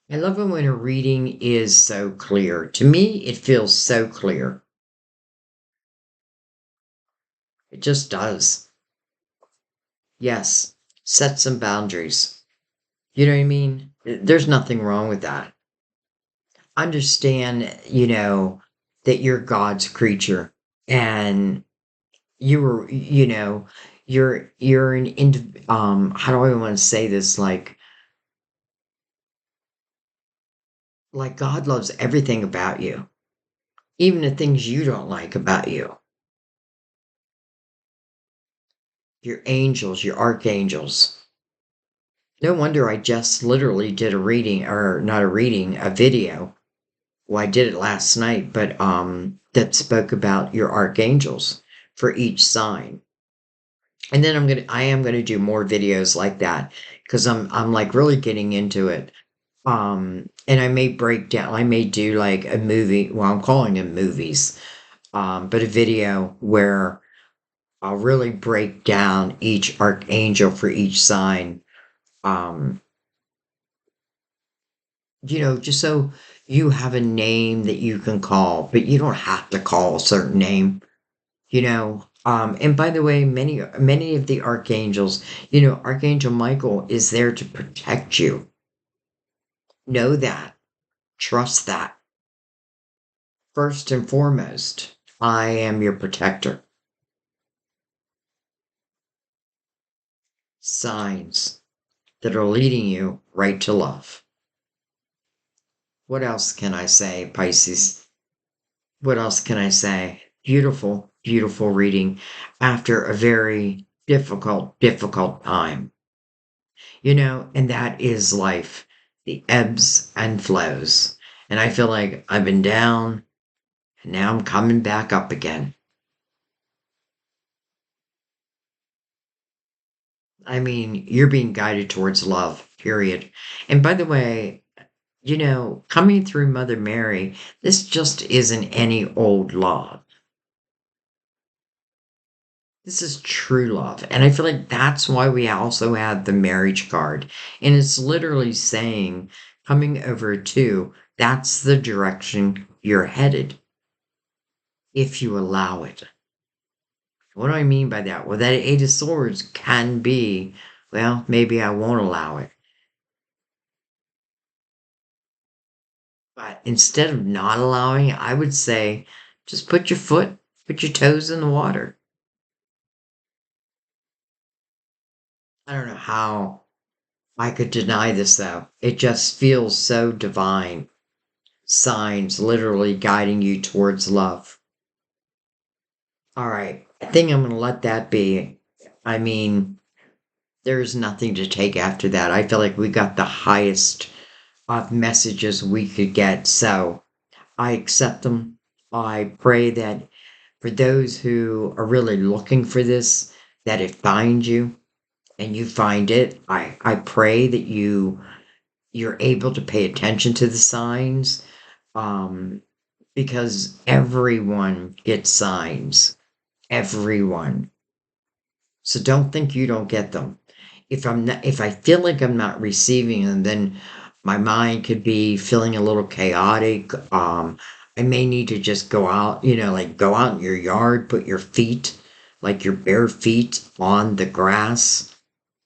I love it when a reading is so clear. To me, it feels so clear. It just does. Yes, set some boundaries. You know what I mean? There's nothing wrong with that. Understand, that you're God's creature and you were, you're how do I want to say this? Like God loves everything about you, even the things you don't like about you. Your angels, your archangels. No wonder I just literally did a reading, or not a reading, a video. Well, I did it last night, but that spoke about your archangels for each sign. And then I am gonna do more videos like that because I'm like really getting into it. And I may do like a movie. Well, I'm calling them movies, but a video where I'll really break down each archangel for each sign. Um, just so you have a name that you can call, but you don't have to call a certain name, And by the way, many of the archangels, Archangel Michael is there to protect you. Know that. Trust that. First and foremost, I am your protector. Signs that are leading you right to love. What else can I say, Pisces? What else can I say? Beautiful, beautiful reading after a very difficult, difficult time. And that is life, the ebbs and flows. And I feel like I've been down and now I'm coming back up again. I mean, you're being guided towards love, period. And by the way, coming through Mother Mary, this just isn't any old love. This is true love. And I feel like that's why we also have the marriage card. And it's literally saying, coming over to, that's the direction you're headed if you allow it. What do I mean by that? Well, that Eight of Swords can be, well, maybe I won't allow it. But instead of not allowing it, I would say just put your toes in the water. I don't know how I could deny this though. It just feels so divine. Signs literally guiding you towards love. All right. I think I'm going to let that be. I mean, there's nothing to take after that. I feel like we got the highest of messages we could get. So I accept them. I pray that for those who are really looking for this, that it finds you and you find it. I pray that you're able to pay attention to the signs, um, because everyone gets signs. Everyone. So don't think you don't get them. If I feel like I'm not receiving them, then my mind could be feeling a little chaotic. I may need to just go out, like go out in your yard, put your feet, like your bare feet on the grass,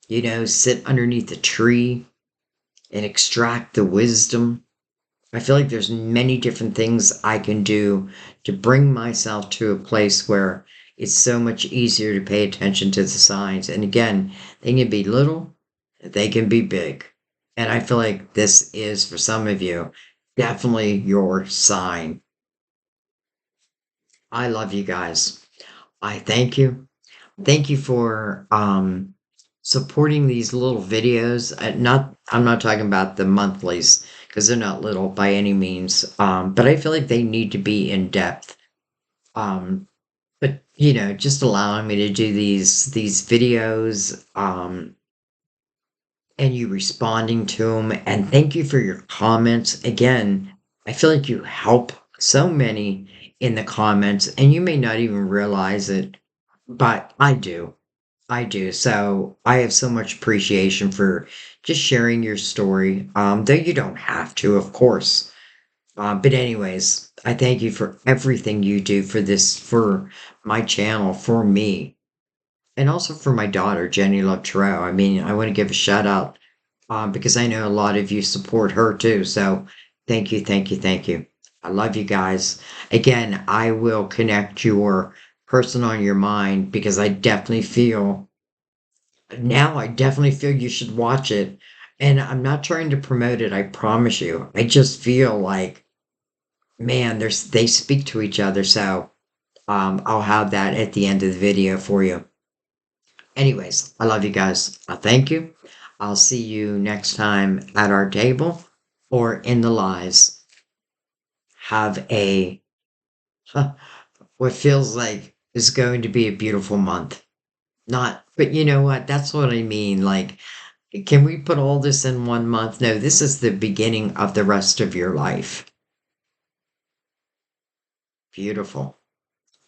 sit underneath a tree and extract the wisdom. I feel like there's many different things I can do to bring myself to a place where it's so much easier to pay attention to the signs. And again, they can be little, they can be big. And I feel like this is, for some of you, definitely your sign. I love you guys. I thank you. Thank you for supporting these little videos. I'm not talking about the monthlies because they're not little by any means. But I feel like they need to be in depth. Um, but just allowing me to do these videos, and you responding to them, and thank you for your comments. Again, I feel like you help so many in the comments, and you may not even realize it, but I do. I do. So I have so much appreciation for just sharing your story. Though you don't have to, of course. But anyways, I thank you for everything you do for this, for my channel, for me, and also for my daughter, Jenny Love Terrell. I mean, I want to give a shout out because I know a lot of you support her too. So thank you, thank you, thank you. I love you guys. Again, I will connect your person on your mind because I definitely feel you should watch it. And I'm not trying to promote it, I promise you. I just feel like, man, they speak to each other. So I'll have that at the end of the video for you. Anyways, I love you guys. Thank you. I'll see you next time at our table or in the lives. Have a what feels like is going to be a beautiful month. Not, but you know what? That's what I mean. Like, can we put all this in 1 month? No, this is the beginning of the rest of your life. Beautiful.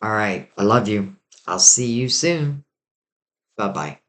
All right. I love you. I'll see you soon. Bye bye.